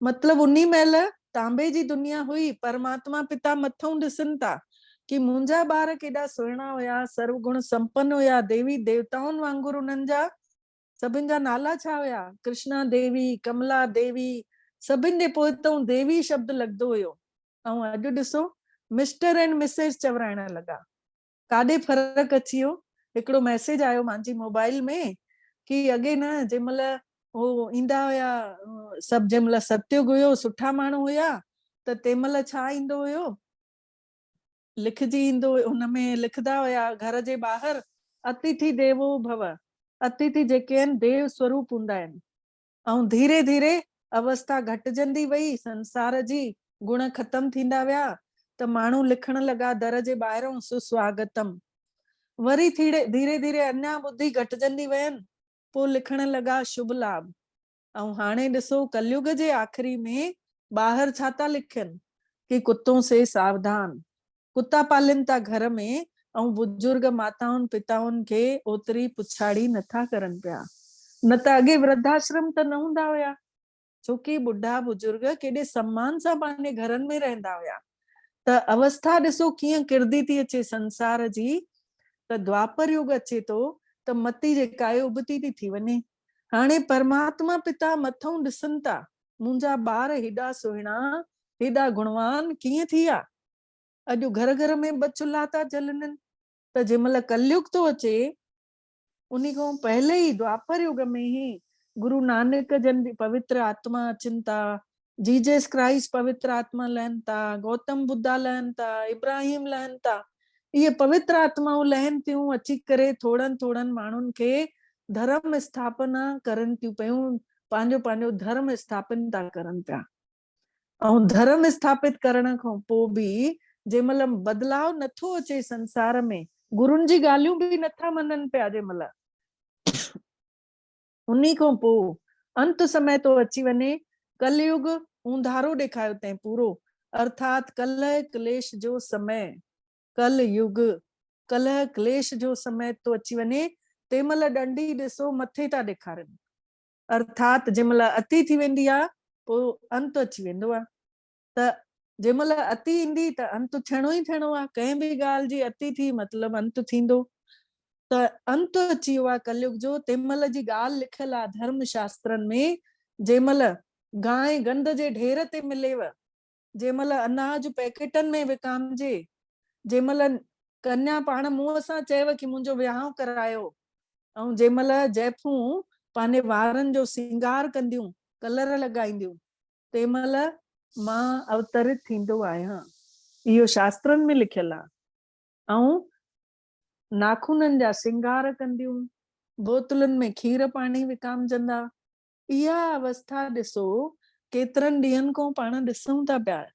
मतलब उन्ही महिल तांबे जी दुनिया हुई, परमात्मा पिता मथों ॾिसनि था कि मुंहिंजा ॿार केॾा सुहिणा हुया, सर्वगुण संपन्न हुया, देवी देवताउनि वांगुरु उन्हनि जा सभिनि जा नाला छा हुया, कृष्णा देवी, कमला देवी, सभिनि जे पोइतों देवी शब्द लॻंदो हुयो। ऐं अॼु ॾिसो मिस्टर एंड मिसेस चवराइण लॻा। काॾे फर्क़ु अची वियो। हिकिड़ो मैसेज आयो मुंहिंजी मोबाइल में कि अॻे न जंहिं महिल हो ईंदा हुया सभु, जंहिं महिल सतयुग हुयो, सुठा माण्हू हुया, त तंहिं महिल छा ईंदो हुयो, लिखजी ईंदो, हुनमें लिखदा हुया घर जे ॿाहिरि अतिथि देवो भव। अतिथि जेके आहिनि देव स्वरूप हूंदा आहिनि। ऐं धीरे धीरे अवस्था घटिजंदी वई संसार जी, गुण ख़तम थींदा विया त माण्हू लिखण लॻा दर जे ॿाहिरों सुस्वागतम। वरी धीरे धीरे अञा बुद्धि घटिजंदी वयनि, पोइ लिखण लॻा शुभ लाभ। ऐं हाणे ॾिसो कलयुग जे आख़िरी में ॿाहिरि छा था लिखनि कि कुत्तों से सावधान। कुत्ता पालनि था घर में, ऐं बुजुर्ग माताउनि पिताउनि खे ओतिरी पुछाड़ी नथा करनि पिया। न त अॻे वृद्धाश्रम त न हूंदा हुया, छोकी बुढ़ा बुजुर्ग केॾे सम्मान सां पंहिंजे घरनि में रहंदा हुया। त अवस्था ॾिसो कीअं किरदी थी अचे संसार जी। त द्वापर युग अचे थो त मती जेका आहे उबती थी वञे। हाणे परमात्मा पिता मथां ॾिसनि था, मुंहिंजा ॿार हेॾा सुहिणा हेॾा गुणवान कीअं थी विया। अॼु घर घर में ॿ चुल्हा था जलनि। त जंहिंमहिल कलयुग थो अचे उन्ही खां पहले ही द्वापर युग में ही गुरु नानक जन जी पवित्र आत्मा अचनि था, जीसस क्राइस्ट पवित्र आत्मा लहनि था, गौतम बुद्धा लहनि था, इब्राहिम लहनि था। इहे पवित्र आत्माऊं लहनि थियूं अची करे थोड़नि थोड़नि माण्हुनि खे धर्म स्थापना करनि थियूं पियूं, पंहिंजो पंहिंजो धर्म स्थापन था करनि पिया। ऐं धर्म स्थापित करण खां पोइ बि जंहिंमहिल बदलाव नथो अचे संसार में, गुरुनि जी ॻाल्हियूं बि नथा मञनि पिया जंहिंमहिल, उन्ही खां पोइ अंत समय तो अची वञे। कलयुग ऊंधारो ॾेखारियो तैं पूरो, अर्थात कलह क्लेश जो समय, कल युग कलह क्लेश जो समय तो अची वञे। तंहिंमहिल डंडी ॾिसो मथे था ॾेखारनि, अर्थात जंहिंमहिल अति थी वेंदी आहे पोइ अंत अची वेंदो आहे। त जंहिंमहिल अति ईंदी त अंत थियणो ई थियणो आहे, कंहिं बि ॻाल्हि जी अति थी मतिलबु अंत थींदो। त अंत अची वियो आहे कलयुग जो। तंहिंमहिल जी ॻाल्हि लिखियल आहे धर्म शास्त्रनि में, जंहिंमहिल गांइ गंद जे ढेर ते मिलेव, जंहिंमहिल अनाज पैकेटनि में विकामजे, जंहिंमहिल कन्या पाण मुंहं सां चयव कि मुंहिंजो विहांउ करायो, ऐं जंहिंमहिल जाइफूं पंहिंजे वारनि जो सिंगार कंदियूं, कलर लॻाईंदियूं, तंहिंमहिल मां अवतरित थींदो आहियां। इहो शास्त्रनि में लिखियल आहे। ऐं नाखूननि जा सिंगार कंदियूं, बोतलुनि में खीर पाणी विकामजंदा। इहा अवस्था ॾिसो केतिरनि ॾींहंनि खां पाण ॾिसूं था पिया।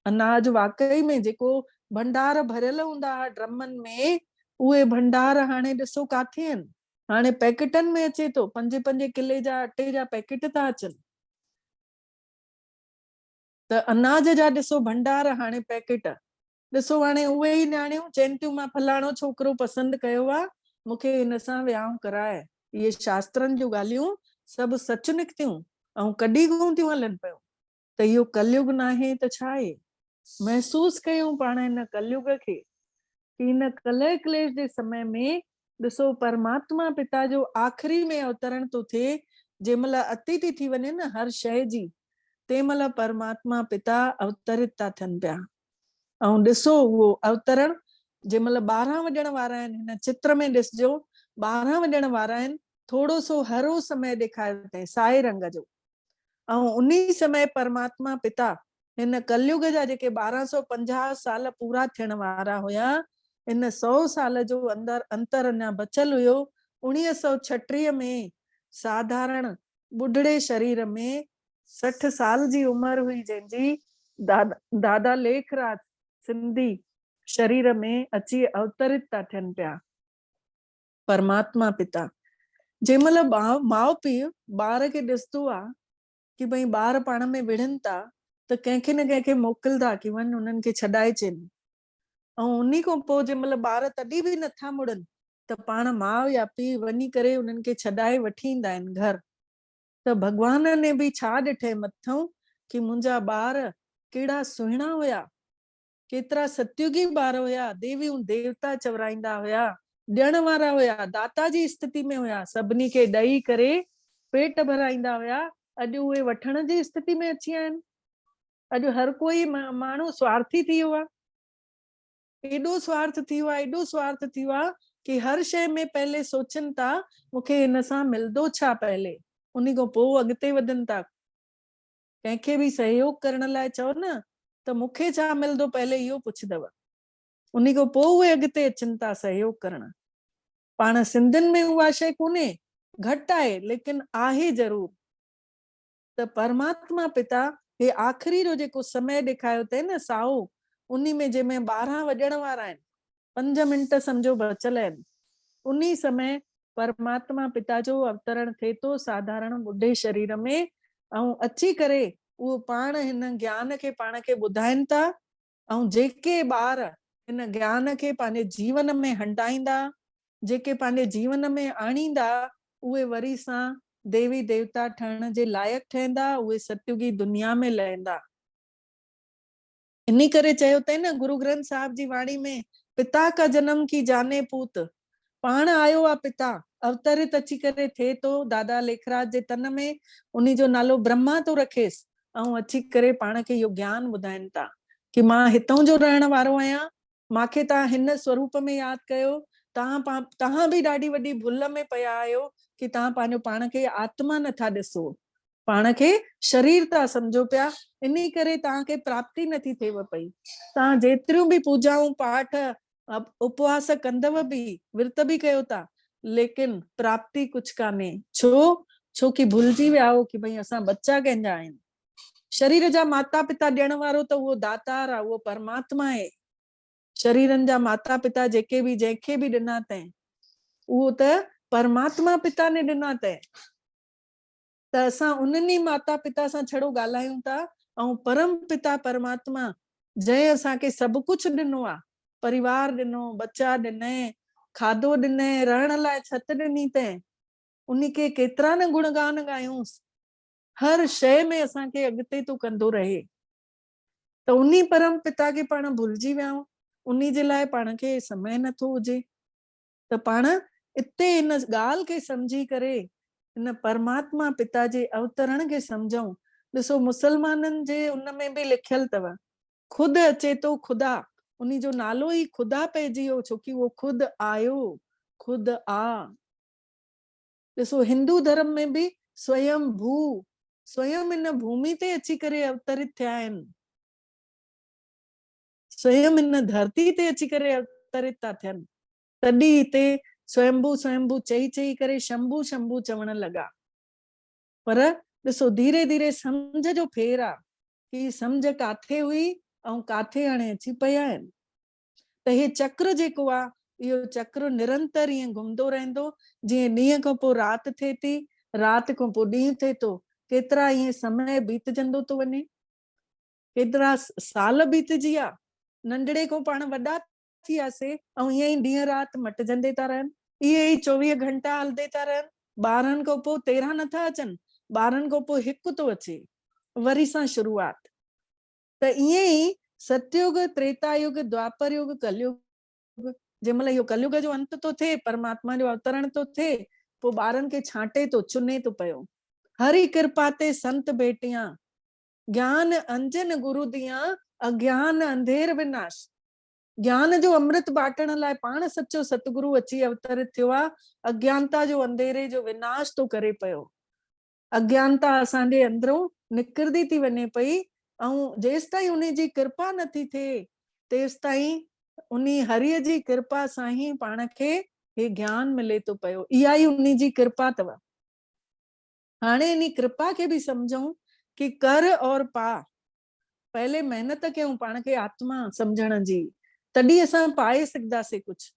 अनाज वाकई में जेको भंडार भरियल हूंदा हुआ ड्रमनि में, उहे भंडार हाणे ॾिसो काथे आहिनि। हाणे पैकेटनि में अचे थो, 5-5 किले जा अटे जा पैकेट था अचनि। त अनाज जा ॾिसो भंडार हाणे पैकेट ॾिसो। हाणे उहे ई न्याणियूं चवनि थियूं मां फलाणो छोकिरो पसंदि कयो आहे, मूंखे हिन सां विहांउ कराए। इहे शास्त्रनि जूं ॻाल्हियूं सभु सच निकितियूं ऐं कॾहिं कोन थियूं हलनि पियूं। त इहो कलयुग न आहे त छा आहे? महसूस कयूं पाण हिन कलयुग खे कि हिन कलह क्लेश जे समय में ॾिसो परमात्मा पिता जो आख़िरी में अवतरण थो थिए। जंहिंमहिल अति थी वञे न हर शइ जी, तंहिंमहिल परमात्मा पिता अवतरित था थियनि पिया। ऐं ॾिसो उहो अवतरण जंहिंमहिल 12 वॼण वारा आहिनि, हिन चित्र में ॾिसजो 12 वॼण वारा आहिनि। थोड़ो सो हरो समय ॾेखारियो अथई साए रंग जो, ऐं उन्ही समय परमात्मा पिता हिन कलयुग जा जेके 1250 साल पूरा थियण वारा हुया, इन 100 साल जो अंतर अञा बचल हुयो। 1936 में साधारण बुढ़ड़े शरीर में 60 साल जी उम्र हुई, जंहिंजी दादा लेखराज सिंधी शरीर में अची अवतरित था थियनि पिया परमात्मा पिता। जंहिंमहिल माउ पीउ ॿार खे ॾिसंदो आहे कि भई ॿार पाण में विढ़नि था, त कंहिंखे न कंहिंखे मोकिलंदा कि वञ उन्हनि खे छॾाए अचनि। ऐं उन्ही खां पोइ जंहिंमहिल ॿार तॾहिं बि नथा मुड़नि त पाण माउ या पीउ वञी करे उन्हनि खे छॾाए वठी ईंदा आहिनि घर। त भॻवान ने बि छा ॾिठे मथां कि मुंहिंजा ॿार केड़ा सुहिणा हुया, केतिरा सत्युगी ॿार हुया, देवियूं देवता चवराईंदा हुया, ॾियण वारा हुया, दाता जी स्थिति में हुया, सभिनी खे ॾेई करे पेट भराईंदा हुया। अॼु उहे वठण जी स्थिति में अची विया आहिनि। अॼु हर कोई माण्हू स्वार्थी थी वियो आहे। एॾो स्वार्थ थी वियो आहे, एॾो स्वार्थ थी वियो आहे कि हर शइ में पहले सोचनि था मूंखे हिन सां मिलंदो छा पहले, उन्ही खां पोइ अॻिते वधनि था। कंहिंखे बि सहयोग करण लाइ चओ न त मूंखे छा मिलंदो पहले इहो पुछंदव, उन्ही खां पोइ उहे अॻिते अचनि था सहयोग करण। पाण सिंधियुनि में उहा शइ कोन्हे, घटि आहे, लेकिन आहे ज़रूर। त परमात्मा पिता हे आख़िरी जो जेको समय ॾेखारियो अथई न साओ, उन्ही में जंहिंमें 12 वॼण वारा आहिनि, 5 मिंट सम्झो बचल आहिनि, उन्ही समय परमात्मा पिता जो अवतरण थिए थो साधारण ॿुढे शरीर में। ऐं अची करे उहो पाण हिन ज्ञान खे पाण खे ॿुधाइनि था। ऐं जेके ॿार हिन ज्ञान खे पंहिंजे जीवन में हंडाईंदा, जेके पंहिंजे जीवन में आणींदा, उहे वरी सां देवी देवता ठहण जे लाइक़ ठहंदा, उहे सतयुगी दुनिया में लहंदा। इन्हीं करे चयो अथई न गुरु ग्रंथ साहिब जी वाणी में, पिता का जन्म की जाने पूत, पाण आयो आहे पिता, अवतरित अची करे थे तो दादा लेखराज जे तन में, उन्हीं जो नालो ब्रह्मा तो रखेसि, ऐं अची करे पाण खे इहो ज्ञान ॿुधाइनि था कि मां हितां जो रहण वारो आहियां, मांखे तव्हां हिन स्वरूप में यादि कयो, तव्हां बि ॾाढी वॾी भुल में पिया आहियो कि तव्हां पंहिंजो पाण खे आत्मा नथा ॾिसो, पाण खे शरीर था सम्झो पिया, इन्हीं करे तव्हांखे प्राप्ति नथी थिएव पई। तव्हां जेतिरियूं बि पूजाऊं पाठ उपवास कंदव बि, विर्त बि कयो था, लेकिन प्राप्ति कुछ कान्हे। छो कि भुलिजी विया हो कि भई असां बच्चा कंहिंजा आहियूं। शरीर जा माता पिता ॾियण वारो त उहो दातार आहे, उहो परमात्मा आहे। शरीरनि जा माता पिता जेके बि जंहिंखे बि ॾिना अथई, उहो त परमात्मा पिता ने ॾिना अथई। त असां उन्हनि माता पिता सां छड़ो ॻाल्हायूं था, ऐं परम पिता परमात्मा जंहिं असांखे सभु कुझु ॾिनो आहे, परिवार ॾिनो, बच्चा ॾिनई, खाधो ॾिनई, रहण लाइ छत ॾिनी अथई, उन खे केतिरा न गुणगान ॻायूंसि, हर शइ में असांखे अॻिते तूं कंदो रहे। त उन्हीं परम पिता खे पाण भुलिजी विया आहियूं, उन्हीं जे लाइ पाण खे समय नथो हुजे। त पाण इते इन ॻाल्हि खे सम्झी करे इन परमात्मा पिता जे अवतरण खे सम्झूं। ॾिसो मुसलमाननि जे उन में बि लिखियल अथव, खुद अचे तो खुदा, उन्हीं जो नालो ई खुदा पइजी वियो, छोकि उहो खुद आयो, खुद आ। ॾिसो हिंदू धर्म में भी स्वयं भू, स्वयं इन भूमि ते अची करे अवतरित थिया आहिनि, स्वयं इन धरती ते अची करे अवतरित था थियनि। तॾहिं हिते स्वयंभू स्वयंभू चई चई करे शंभू शंभू चवण लॻा। पर ॾिसो धीरे धीरे सम्झ जो फेर आहे कि सम्झ काथे हुई ऐं काथे हाणे अची पिया आहिनि। त हे चक्र जेको आहे, इहो चक्र निरंतर ईअं घुमंदो रहंदो, जीअं ॾींहं खां पोइ राति थिए थी, राति खां पोइ ॾींहुं थिए थो, केतिरा ईअं समय बीतजंदो थो वञे, केतिरा साल बीतजी विया, नंढड़े खां पाण वॾा थी वियासीं, ऐं ईअं ई ॾींहं राति मटिजंदे था रहनि, इहे ई 24 घंटा हलंदे था रहनि। 12 खां पोइ 13 नथा अचनि, 12 खां पोइ 1 थो अचे, वरी सां शुरूआत। त ईअं ई सतयुग, त्रेता युग, द्वापर युग, कलयुग, जंहिंमहिल इहो कलयुग जो अंत तो थिए, परमात्मा जो अवतरण तो थिए, पोइ ॿारनि खे छांटे तो, चुने तो पियो। हरि कृपा ते संत बेटियां, ज्ञान अंजन गुरु दियां, अज्ञान अंधेर विनाश। ज्ञान जो अमृत बाटण लाइ पाण सच्चो सतगुरु अची अवतरित थियो आहे, अज्ञानता जो अंधेरे जो विनाश तो करे पियो। अज्ञानता असांजे अंदरों निकिरदी थी वञे पई, ऐं जेसि ताईं उन जी कृपा नथी थिए, तेसि ताईं उन हरिय जी कृपा सां ही पाण खे हे ज्ञान मिले तो पियो। इहा ई उन जी कृपा अथव। हाणे इन कृपा खे भी समझूं कि कर और पा, पहले मेहनत कयूं पाण खे आत्मा समझण जी, तॾहिं असां पाए सघंदासीं कुछ।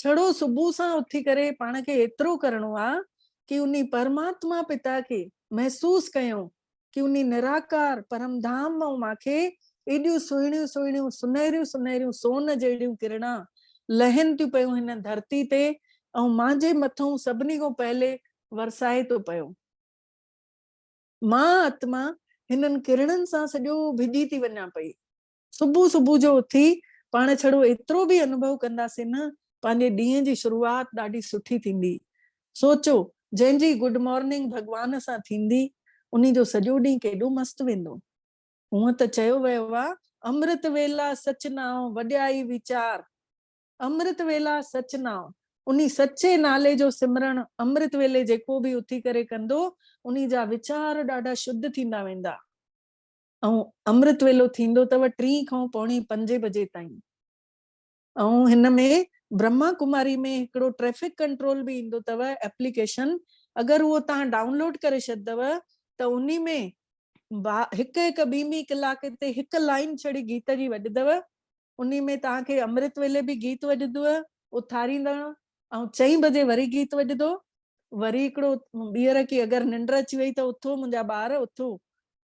छड़ो सुबुह सां उथी करे पाण खे एतिरो करणो आहे कि उन परमात्मा पिता खे महसूस कयूं कि उन निराकार परमधाम मां मांखे एॾियूं सुहिणियूं सुहिणियूं सुनहरियूं सुनहरियूं सोन जहिड़ियूं किरणा लहनि थियूं पियूं हिन धरती ते, ऐं मुंहिंजे मथां सभिनी खां पहले वरसाए थो पियो। मां आत्मा हिननि किरणनि सां सॼो भिॼी थी वञा पई। सुबुह सुबुह जो उथी पाण छड़ो एतिरो बि अनुभव कंदासीं न, पंहिंजे ॾींहं जी शुरूआत ॾाढी सुठी थींदी। सोचो जंहिंजी गुड मॉर्निंग भगवान सां थींदी, उन जो सॼो ॾींहुं केॾो मस्तु वेंदो। हूअं त चयो वियो आहे, अमृत वेला सच नाम वॾाई वीचार। अमृत वेला सच नाम, उन सचे नाले जो सिमरण अमृत वेले जेको भी उथी करे कंदो, उन जा वीचार ॾाढा शुद्ध थींदा वेंदा। ऐं अमृत वेलो थींदो अथव 3 खां पौणी 5 बजे ताईं। ऐं हिन में ब्रह्मा कुमारी में हिकिड़ो ट्रैफिक कंट्रोल भी ईंदो अथव एप्लीकेशन, अगरि उहो तव्हां डाउनलोड करे छॾंदव त उन में हिकु हिकु ॿी कलाक ते हिकु लाइन छड़ी गीत जी वॼंदव। उन में तव्हांखे अमृत वेले भी गीत वॼंदव, उथारींदव, ऐं 4 बजे वरी गीत वॼंदो, वरी हिकिड़ो ॿीहर की अगरि निंड अची वई त उथो मुंहिंजा ॿार उथो,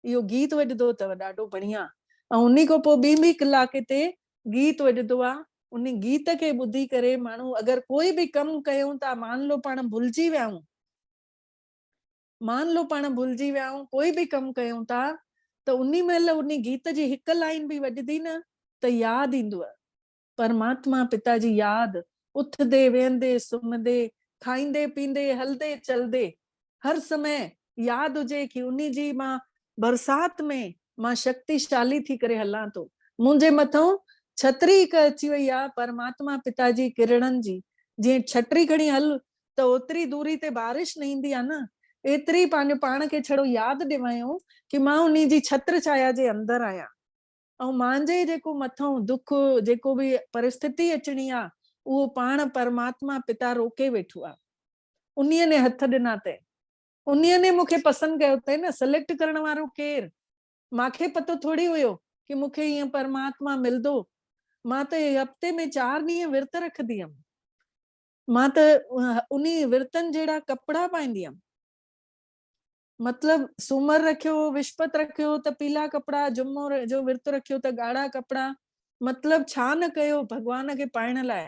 इहो गीत वॼंदो अथव ॾाढो बढ़िया। ऐं उन खां पोइ ॿी कलाक ते गीत वॼंदो आहे। उन गीत खे ॿुधी करे माण्हू अगरि कोई भी कमु कयूं था, मान लो पाण भुलिजी विया आहियूं, मान लो पाण भुलिजी विया आहियूं, कोई भी कमु कयूं था, त उन्ही महिल उन गीत जी हिकु लाइन बि वॼंदी न त यादि ईंदो आहे परमात्मा पिता जी यादि। उथंदे वेहंदे सुम्हंदे खाईंदे पींदे हलदे चलदे हर समय यादि हुजे कि उन्ही जी मां बरसात में मां शक्तिशाली थी करे हलां थो। मुंहिंजे मथां छतरी हिकु अची वई आहे परमात्मा पिता जी किरणनि जी। जीअं छतरी खणी हल त ओतिरी दूरी ते बारिश न ईंदी आहे न, एतिरी पंहिंजो पाण खे छड़ो यादि ॾिवायूं कि मां उन जी छत्र छाया जे अंदरि आहियां। ऐं मुंहिंजे जेको मथां दुख जेको बि परिस्थिति अचणी आहे उहो पाण परमात्मा पिता रोके वेठो आहे। उन्हीअ ने हथ ॾिना अथई, उन्हीअ ने मूंखे पसंदि कयो अथई न। सिलेक्ट करण वारो केरु? मूंखे पतो थोड़ी हुयो कि मूंखे ईअं परमात्मा मिलंदो। मां त हफ़्ते में 4 ॾींहं विर्त रखंदी हुयमि। मां त उन विर्तन जहिड़ा कपिड़ा पाईंदी हुयमि। मतलब सूमर रखियो, विस्पत रखियो त पीला कपिड़ा, जुम्मो जो विर्त रखियो त ॻाढ़ा कपिड़ा। मतलब छा न कयो भगवान खे पाइण लाइ।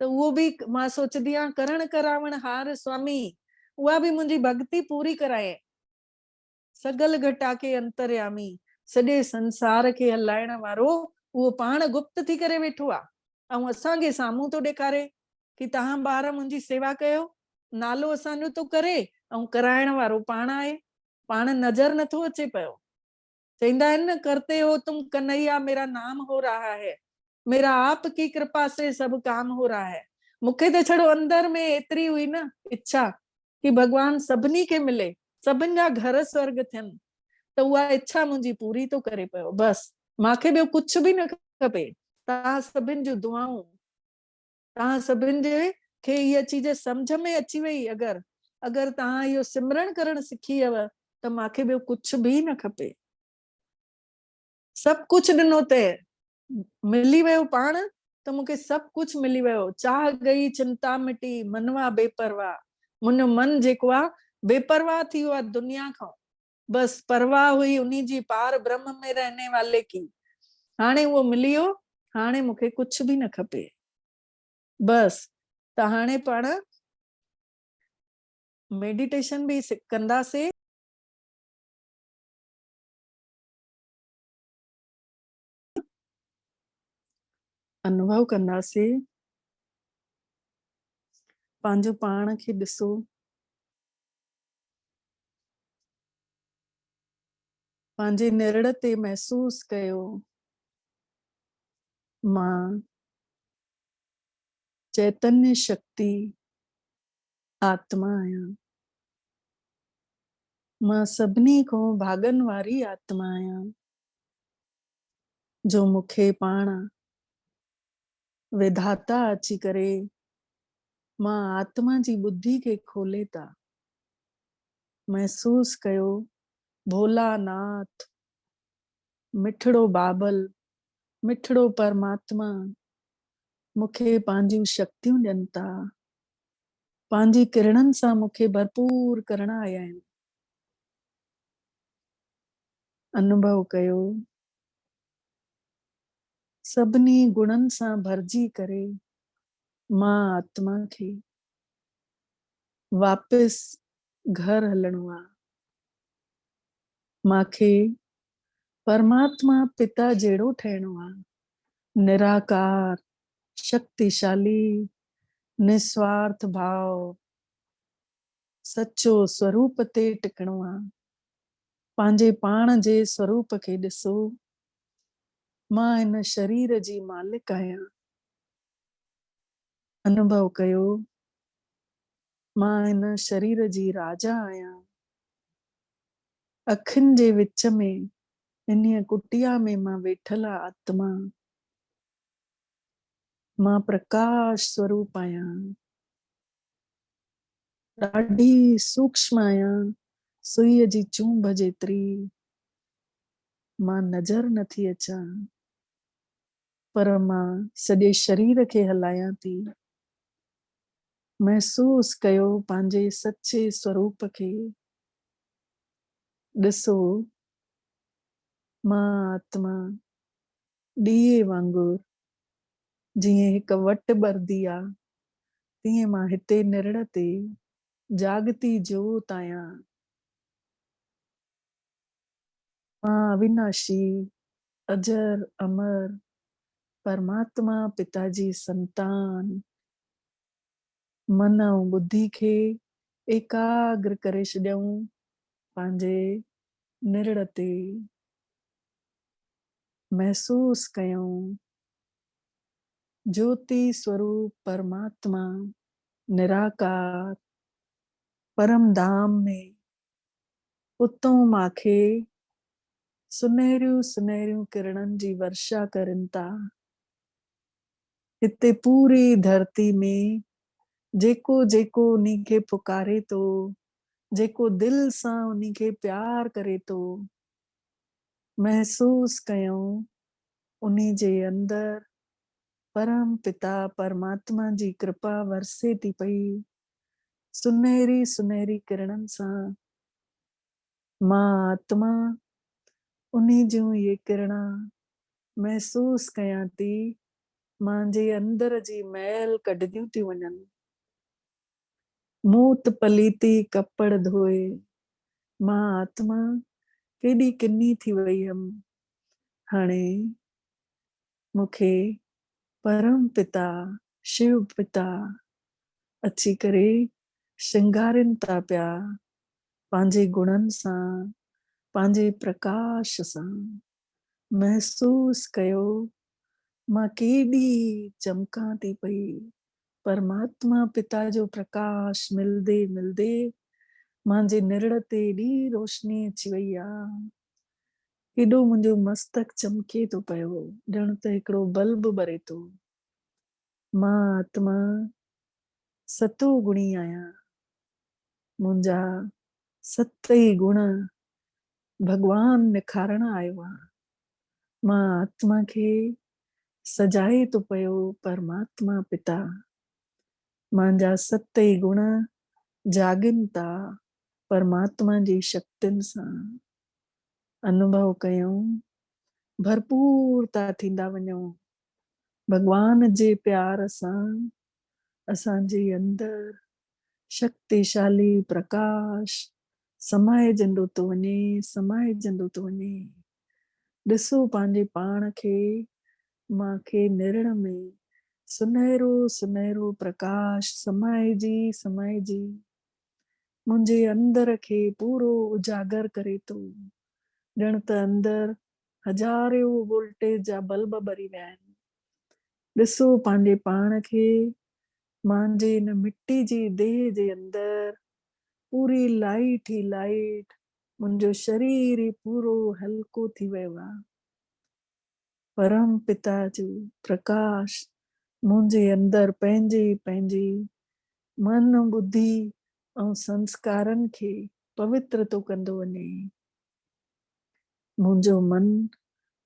त उहो बि मां सोचदी आहियां करण करावण हार स्वामी उहा बि मुंहिंजी भक्ति पूरी कराए। सगल घटाके अंतर्यामी सॼे संसार खे हलाइण वारो उहो पाण गुप्त थी करे वेठो आहे ऐं असांखे साम्हूं थो ॾेखारे कि तव्हां ॿार मुंहिंजी सेवा कयो। नालो असांजो तो करे ऐं कराइण वारो पाण आहे। पाण नज़र नथो अचे पियो। चईंदा आहिनि न करते हो तुम कन्हैया मेरा नाम हो रहा है, मेरा आप की कृपा से सब काम हो रहा है। मूंखे त छड़ो अंदर में एतिरी हुई न इच्छा कि भगवान सभिनी खे मिले, सभिनि जा घर स्वर्ग थियनि। त उहा इच्छा मुंहिंजी पूरी तो करे पियो। बस मूंखे ॿियो कुझु बि न खपे। तव्हां सभिनि जूं दुआऊं, तव्हां सभिनि जे खे इहा चीज सम्झ में अची वई अगरि तव्हां इहो सिमरण करणु सिखी वियव त मूंखे ॿियो कुझु बि न खपे। सभु कुझु ॾिनो ते मिली वियो पाण त मूंखे सभु कुझु मिली वियो। चाह गई चिंता मिटी मनवा बेपरवाह। मुंहिंजो मन जेको आहे बेपरवाह थी वियो आहे दुनिया खां। बस परवाह हुई उन्हीं जी पार ब्रह्म में रहने वाले की। हाणे उहो मिली वियो, हाणे मूंखे कुझु बि न खपे। बस त हाणे पाण मेडिटेशन भी कंदासीं। अनुभव कंदासीं। पंहिंजो पाण खे ॾिसो। पंहिंजे निरड़ ते महसूस कयो मां चैतन्य शक्ति आत्मा आहियां। मां सभिनी खां भागन वारी आत्मा आहियां जो मूंखे पाण विधाता अची करे मां आत्मा जी बुद्धि खे खोले था। महसूस कयो भोलानाथ मिठड़ो बाबल मिठड़ो परमात्मा मूंखे पंहिंजूं शक्तियूं ॾियनि था। पंहिंजी किरणनि सां मूंखे भरपूर करण आया आहिनि। अनुभव कयो सभिनी गुणनि सां भरिजी करे मां आत्मा खे वापस घर हलणो आहे। मांखे परमात्मा पिता जहिड़ो ठहिणो आहे। निराकार शक्तिशाली निस्वार्थ भाव सच्चो स्वरूप ते टिकणो आहे। पंहिंजे पाण जे स्वरूप खे ॾिसो। मां इन शरीर जी मालिक आहियां। अनुभव कयो मां इन शरीर जी राजा आहियां। अखियुनि जे विच में इन कुटिया में मां वेठल आत्मा। मां प्रकाश स्वरूप आहियां। ॾाढी सूक्ष्म आहियां। सुईअ जी चूंभ जेतिरी। मां नज़र नथी अचां पर मां सॼे शरीर खे हलायां थी। महसूस कयो पंहिंजे सच्चे स्वरूप खे। ॾिसो मां आत्मा ॾीए वांगुरु जीअं हिकु वट ॿरदी आहे तीअं मां हिते निरड़ ते जागती जोत आहियां। मां अविनाशी अजर अमर परमात्मा पिताजी संतान मन ऐं बुद्धि खे एकाग्र करे छॾियऊं पंहिंजे निरड़ ते। महसूस कयूं ज्योति स्वरूप परमात्मा निराकार परम धाम में उतों माखे सुनहरियूं सुनहरियूं किरणनि जी वर्षा करनि था। हिते पूरी धरती में जेको जेको उन्हीं खे पुकारे थो, जेको दिल सां उन्हीं खे प्यार करे थो, महसूस कयूं उन्हीं जे अंदर परम पिता परमात्मा जी कृपा वरसे थी पई। सुनहरी सुनहरी किरणनि सां मां आत्मा उन्हीं जूं ये किरणा महसूस कयां थी। मुंहिंजे अंदर जी मैल कढदियूं थी वञनि। मूत पलीती कपड़ धोए मां आत्मा केॾी किनी थी वई हुयमि। हाणे मूंखे परम पिता शिव पिता अची करे श्रृंगारनि था पिया पंहिंजे गुणनि सां, पंहिंजे प्रकाश सां। महसूस कयो मां केॾी चमकां थी पई। परमात्मा पिता जो प्रकाश मिलदे मिलदे मुंहिंजे निरड़ ते एॾी रोशनी अची वई आहे। केॾो मुंहिंजो मस्तक चमके थो पियो, ॼण त हिकिड़ो बल्ब ॿरे थो। मां आत्मा सतो गुणी आहियां। मुंहिंजा सत ई गुण भगवान निखारण आयो आहे। मां आत्मा खे सजाए थो पियो परमात्मा पिता। मुंहिंजा सत ई गुण जागिन था परमात्मा जी शक्तियुनि सां। अनुभव कयूं भरपूर था थींदा वञूं। भगवान जे प्यार सां असांजे अंदर शक्तिशाली प्रकाश समाइजंदो थो वञे, समाइजंदो थो वञे। ॾिसो पंहिंजे पाण खे, मांखे निरण में सुनहरो सुनहरो प्रकाश समाइजी समाइजी मुंहिंजे अंदर खे पूरो उजागर करे थो। ॼण त अंदर हज़ारियों वोल्टेज जा बल्ब ॿरी विया आहिनि। ॾिसो पंहिंजे पाण खे, मुंहिंजे इन मिट्टी जी देह जे अंदर पूरी लाइट ई लाइट, मुंहिंजो शरीर ई पूरो हल्को थी वियो आहे। परम पिता जो प्रकाश मुंहिंजे अंदर पंहिंजे पंहिंजे मन बुद्धि ऐं संस्कारनि खे पवित्र थो कंदो वञे। मुंहिंजो मन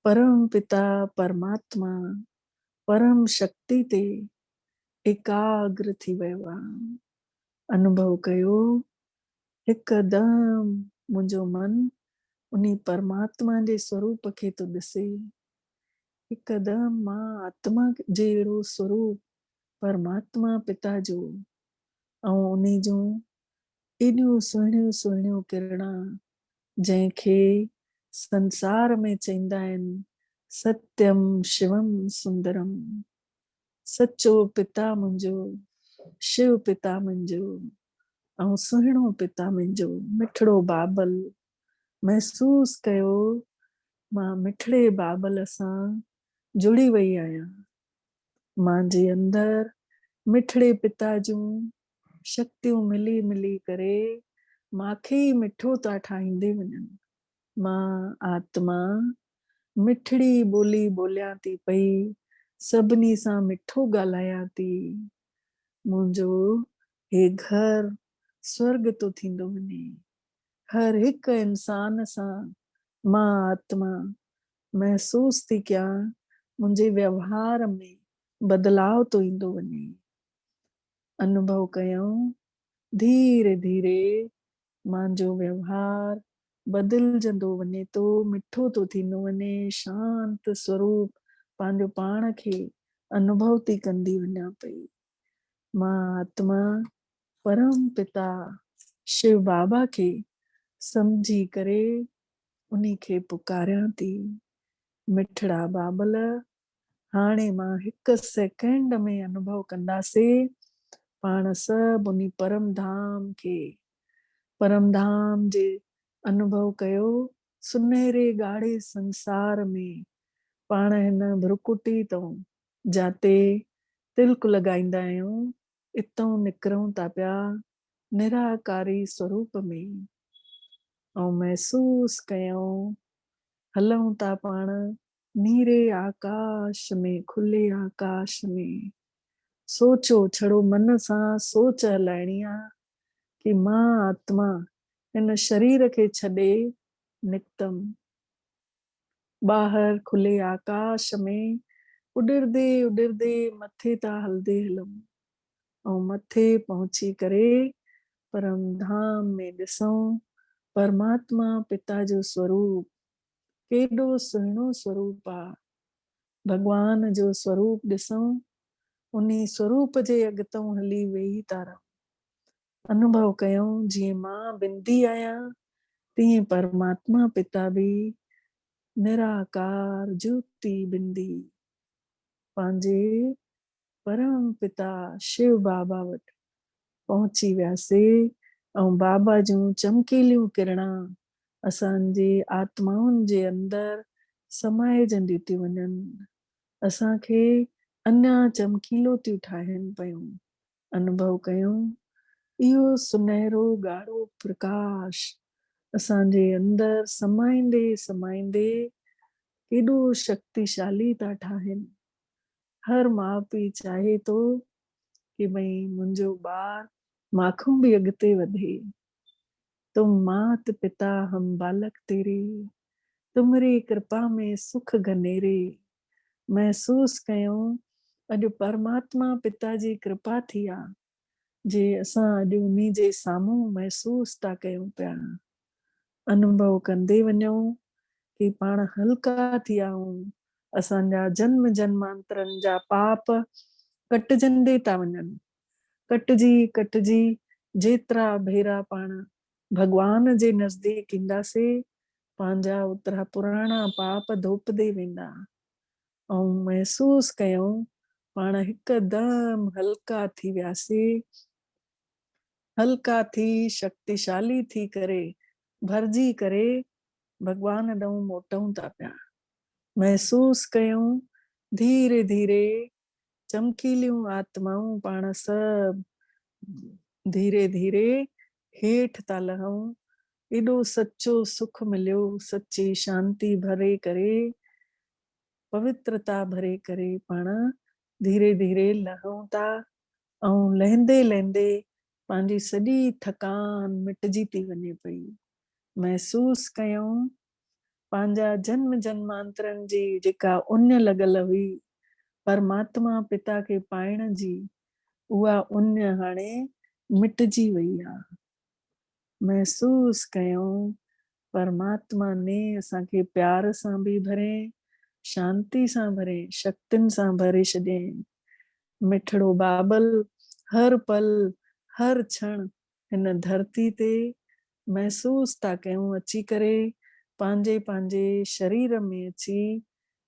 परम पिता परमात्मा परम शक्ति ते एकाग्र थी वियो आहे। अनुभव कयो हिकदम मुंहिंजो मन उन्हीं परमात्मा जे स्वरूप खे थो ॾिसे। हिकदम मां आत्मा जहिड़ो स्वरूप परमात्मा पिता जो ऐं उन्हीं जूं एॾियूं सुहिणियूं सुहिणियूं किरणा जंहिंखे संसार में चईंदा आहिनि सत्यम शिवम सुंदरम। सचो पिता मुंहिंजो, शिव पिता मुंहिंजो ऐं सुहिणो पिता मुंहिंजो, मिठड़ो बाबल। महसूस कयो मां मिठड़े बाबल सां जुड़ी वई आहियां। मुंहिंजे अंदर मिठड़े पिता जूं शक्तियूं मिली मिली करे मांखे ई मिठो था ठाहींदे वञनि। मां आत्मा मिठड़ी ॿोली ॿोलियां थी पई, सभिनी सां मिठो ॻाल्हायां थी। मुंहिंजो हे घर स्वर्ग तो थींदो वञे। हर हिकु इंसान सां मां आत्मा महसूस थी कयां मुंहिंजे व्यवहार में बदलाव तो ईंदो वञे। अनुभव कयूं धीरे धीरे मुंहिंजो व्यवहार बदिलजंदो वञे थो, मिठो तो थींदो वञे। शांत स्वरूप पंहिंजो पाण खे अनुभव थी कंदी वञा पई। मां आत्मा परम पिता शिव बाबा खे समझी करे उन्ही खे पुकारियां थी, मिठड़ा बाबल हाणे मां हिकु सेकेंड में अनुभव कंदासीं पाण सभु उन्ही परम धाम खे, परम धाम जे अनुभव कयो। सुनहरे गाढ़े संसार में पाण हिन भ्रुकुटी तो जाते तिलक लॻाईंदा आहियूं, इतों निकिरूं था पिया निराकारी स्वरूप में, ऐं महसूस कयूं हलूं था पाण नीरे आकाश में, खुले आकाश में। सोचो छड़ो मन सां सोच हलाइणी आहे कि मां आत्मा हिन शरीर खे छॾे निकतमि, ॿाहिरि खुले आकाश में उॾिरदे उॾिरदे मथे था हलदे हलूं, ऐं मथे पहुची करे परम धाम में ॾिसूं परमात्मा पिता जो स्वरूप। केॾो सुहिणो स्वरूप आहे, भगवान जो स्वरूप ॾिसूं, उन्ही स्वरूप जे अॻितों हली वेही था रहूं, अनुभव कयूं जीअं मां बिंदी आहियां तीअं परमात्मा पिता भी निराकार ज्योति बिंदी पंहिंजे परम पिता शिव बाबा वटि पहुची वियासीं, ऐं बाबा जूं चमकीलियूं किरणा असांजे आत्माउनि जे अंदरि समाइजंदियूं थी वञनि, असांखे अञा चमकीलो थियूं ठाहिनि पयूं। अनुभव कयूं इहो सुनहरो ॻाढ़ो प्रकाश असांजे अंदरि समाईंदे समाईंदे केॾो शक्तिशाली था ठाहिनि। हर माउ पीउ चाहे थो कि भई मुंहिंजो ॿार माखों भी अॻिते वधे। तुम मात पिता हम बालक तेरे, तुमरी कृपा में सुख घनेरे। महसूस कयूं अॼु परमात्मा पिता जी कृपा थी आहे, जे असां अॼु उन्ही जे साम्हूं महसूस था कयूं पिया। अनुभव कंदे वञूं कि पाण हल्का थी आऊं, असांजा जन्म जन्मांतरनि जा पाप कटजंदे था वञनि, कटजी कटजी जेतिरा भेरा पाण भगवान जे नज़दीक ईंदासीं पंहिंजा ओतिरा पुराणा पाप धोपदे वेंदा, ऐं महसूस कयूं पाण हिकदम हल्का थी वियासीं, हल्का थी शक्तिशाली थी करे भरजी करे भगवान ॾऊं मोटूं था पिया। महसूस कयूं धीरे धीरे चमकीलियूं आत्माऊं पाण सभु धीरे धीरे हेठि था लहूं। एॾो सच्चो सुख मिलियो, सच्ची शांती भरे करे, पवित्रता भरे करे पाण धीरे धीरे लहूं था, ऐं लहंदे लहंदे पंहिंजी सॼी थकान मिटजी थी वञे पई। महसूस कयूं पंहिंजा जन्म जन्मांतरनि जी जेका उञ लॻल हुई परमात्मा पिता खे पाइण जी, उहा उञ हाणे मिटजी वई आहे। महसूस कयूं परमात्मा ने असांखे प्यार सां भी भरे, शांति सां भरे, शक्तियुनि सां भरे छॾियईं। मिठड़ो बाबल हर पल हर क्षण हिन धरती ते महसूस था कयूं अची करे पंहिंजे पंहिंजे शरीर में अची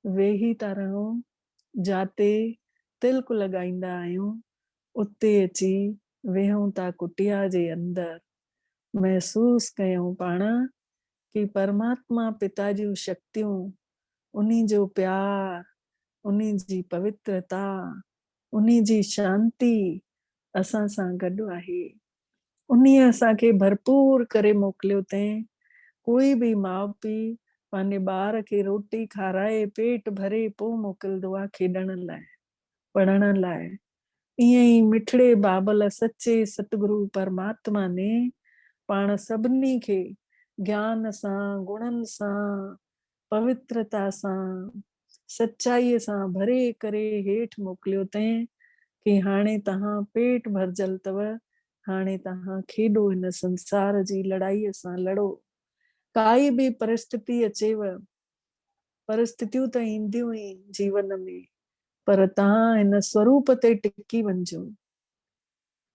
वेही था रहूं, जाते तिलक लॻाईंदा आहियूं उते अची वेहूं था कुटिया जे अंदरि। महसूस कयूं पाण कि परमात्मा पिता जूं शक्तियूं, उन्ही जो प्यार, उन्ही जी पवित्रता, उन्ही जी शांति असां सां गॾु आहे। उन्ही असांखे भरपूर करे मोकिलियो अथई। कोई भी माउ पीउ पंहिंजे ॿार खे रोटी खाराए पेट भरे पोइ मोकिलंदो आहे खेॾण लाइ, पढ़ण लाइ। ईअं ई मिठड़े बाबल सच्चे सतगुरु परमात्मा ने पाण सभिनी खे ज्ञान सां, गुणनि सां, पवित्रता सां, सच्चाईअ सां भरे करे हेठि मोकिलियो अथई कि हाणे तव्हां पेट भरजल अथव, हाणे तव्हां खेॾो, हिन संसार जी लड़ाईअ सां लड़ो। काई भी परिस्थिति अचेव, परिस्थितियूं त ईंदियूं ई जीवन में, पर तव्हां हिन स्वरूप ते टिकी वञिजो।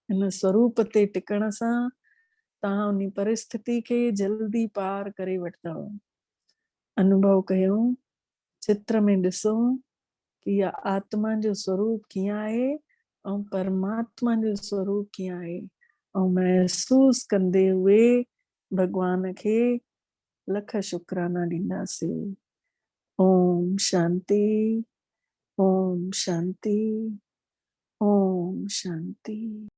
हिन स्वरूप ते टिकण सां तव्हां उन परिस्थिति खे जल्दी पार करे वठंदव। अनुभव कयूं, चित्र में ॾिसूं कि इहा आत्मा जो स्वरूप कीअं आहे ऐं परमात्मा जो स्वरूप कीअं आहे, ऐं महसूस कंदे हुए भगवान खे लख शुक्राना ॾींदासीं। ओम शांति, ओम शांति, ओम शांति।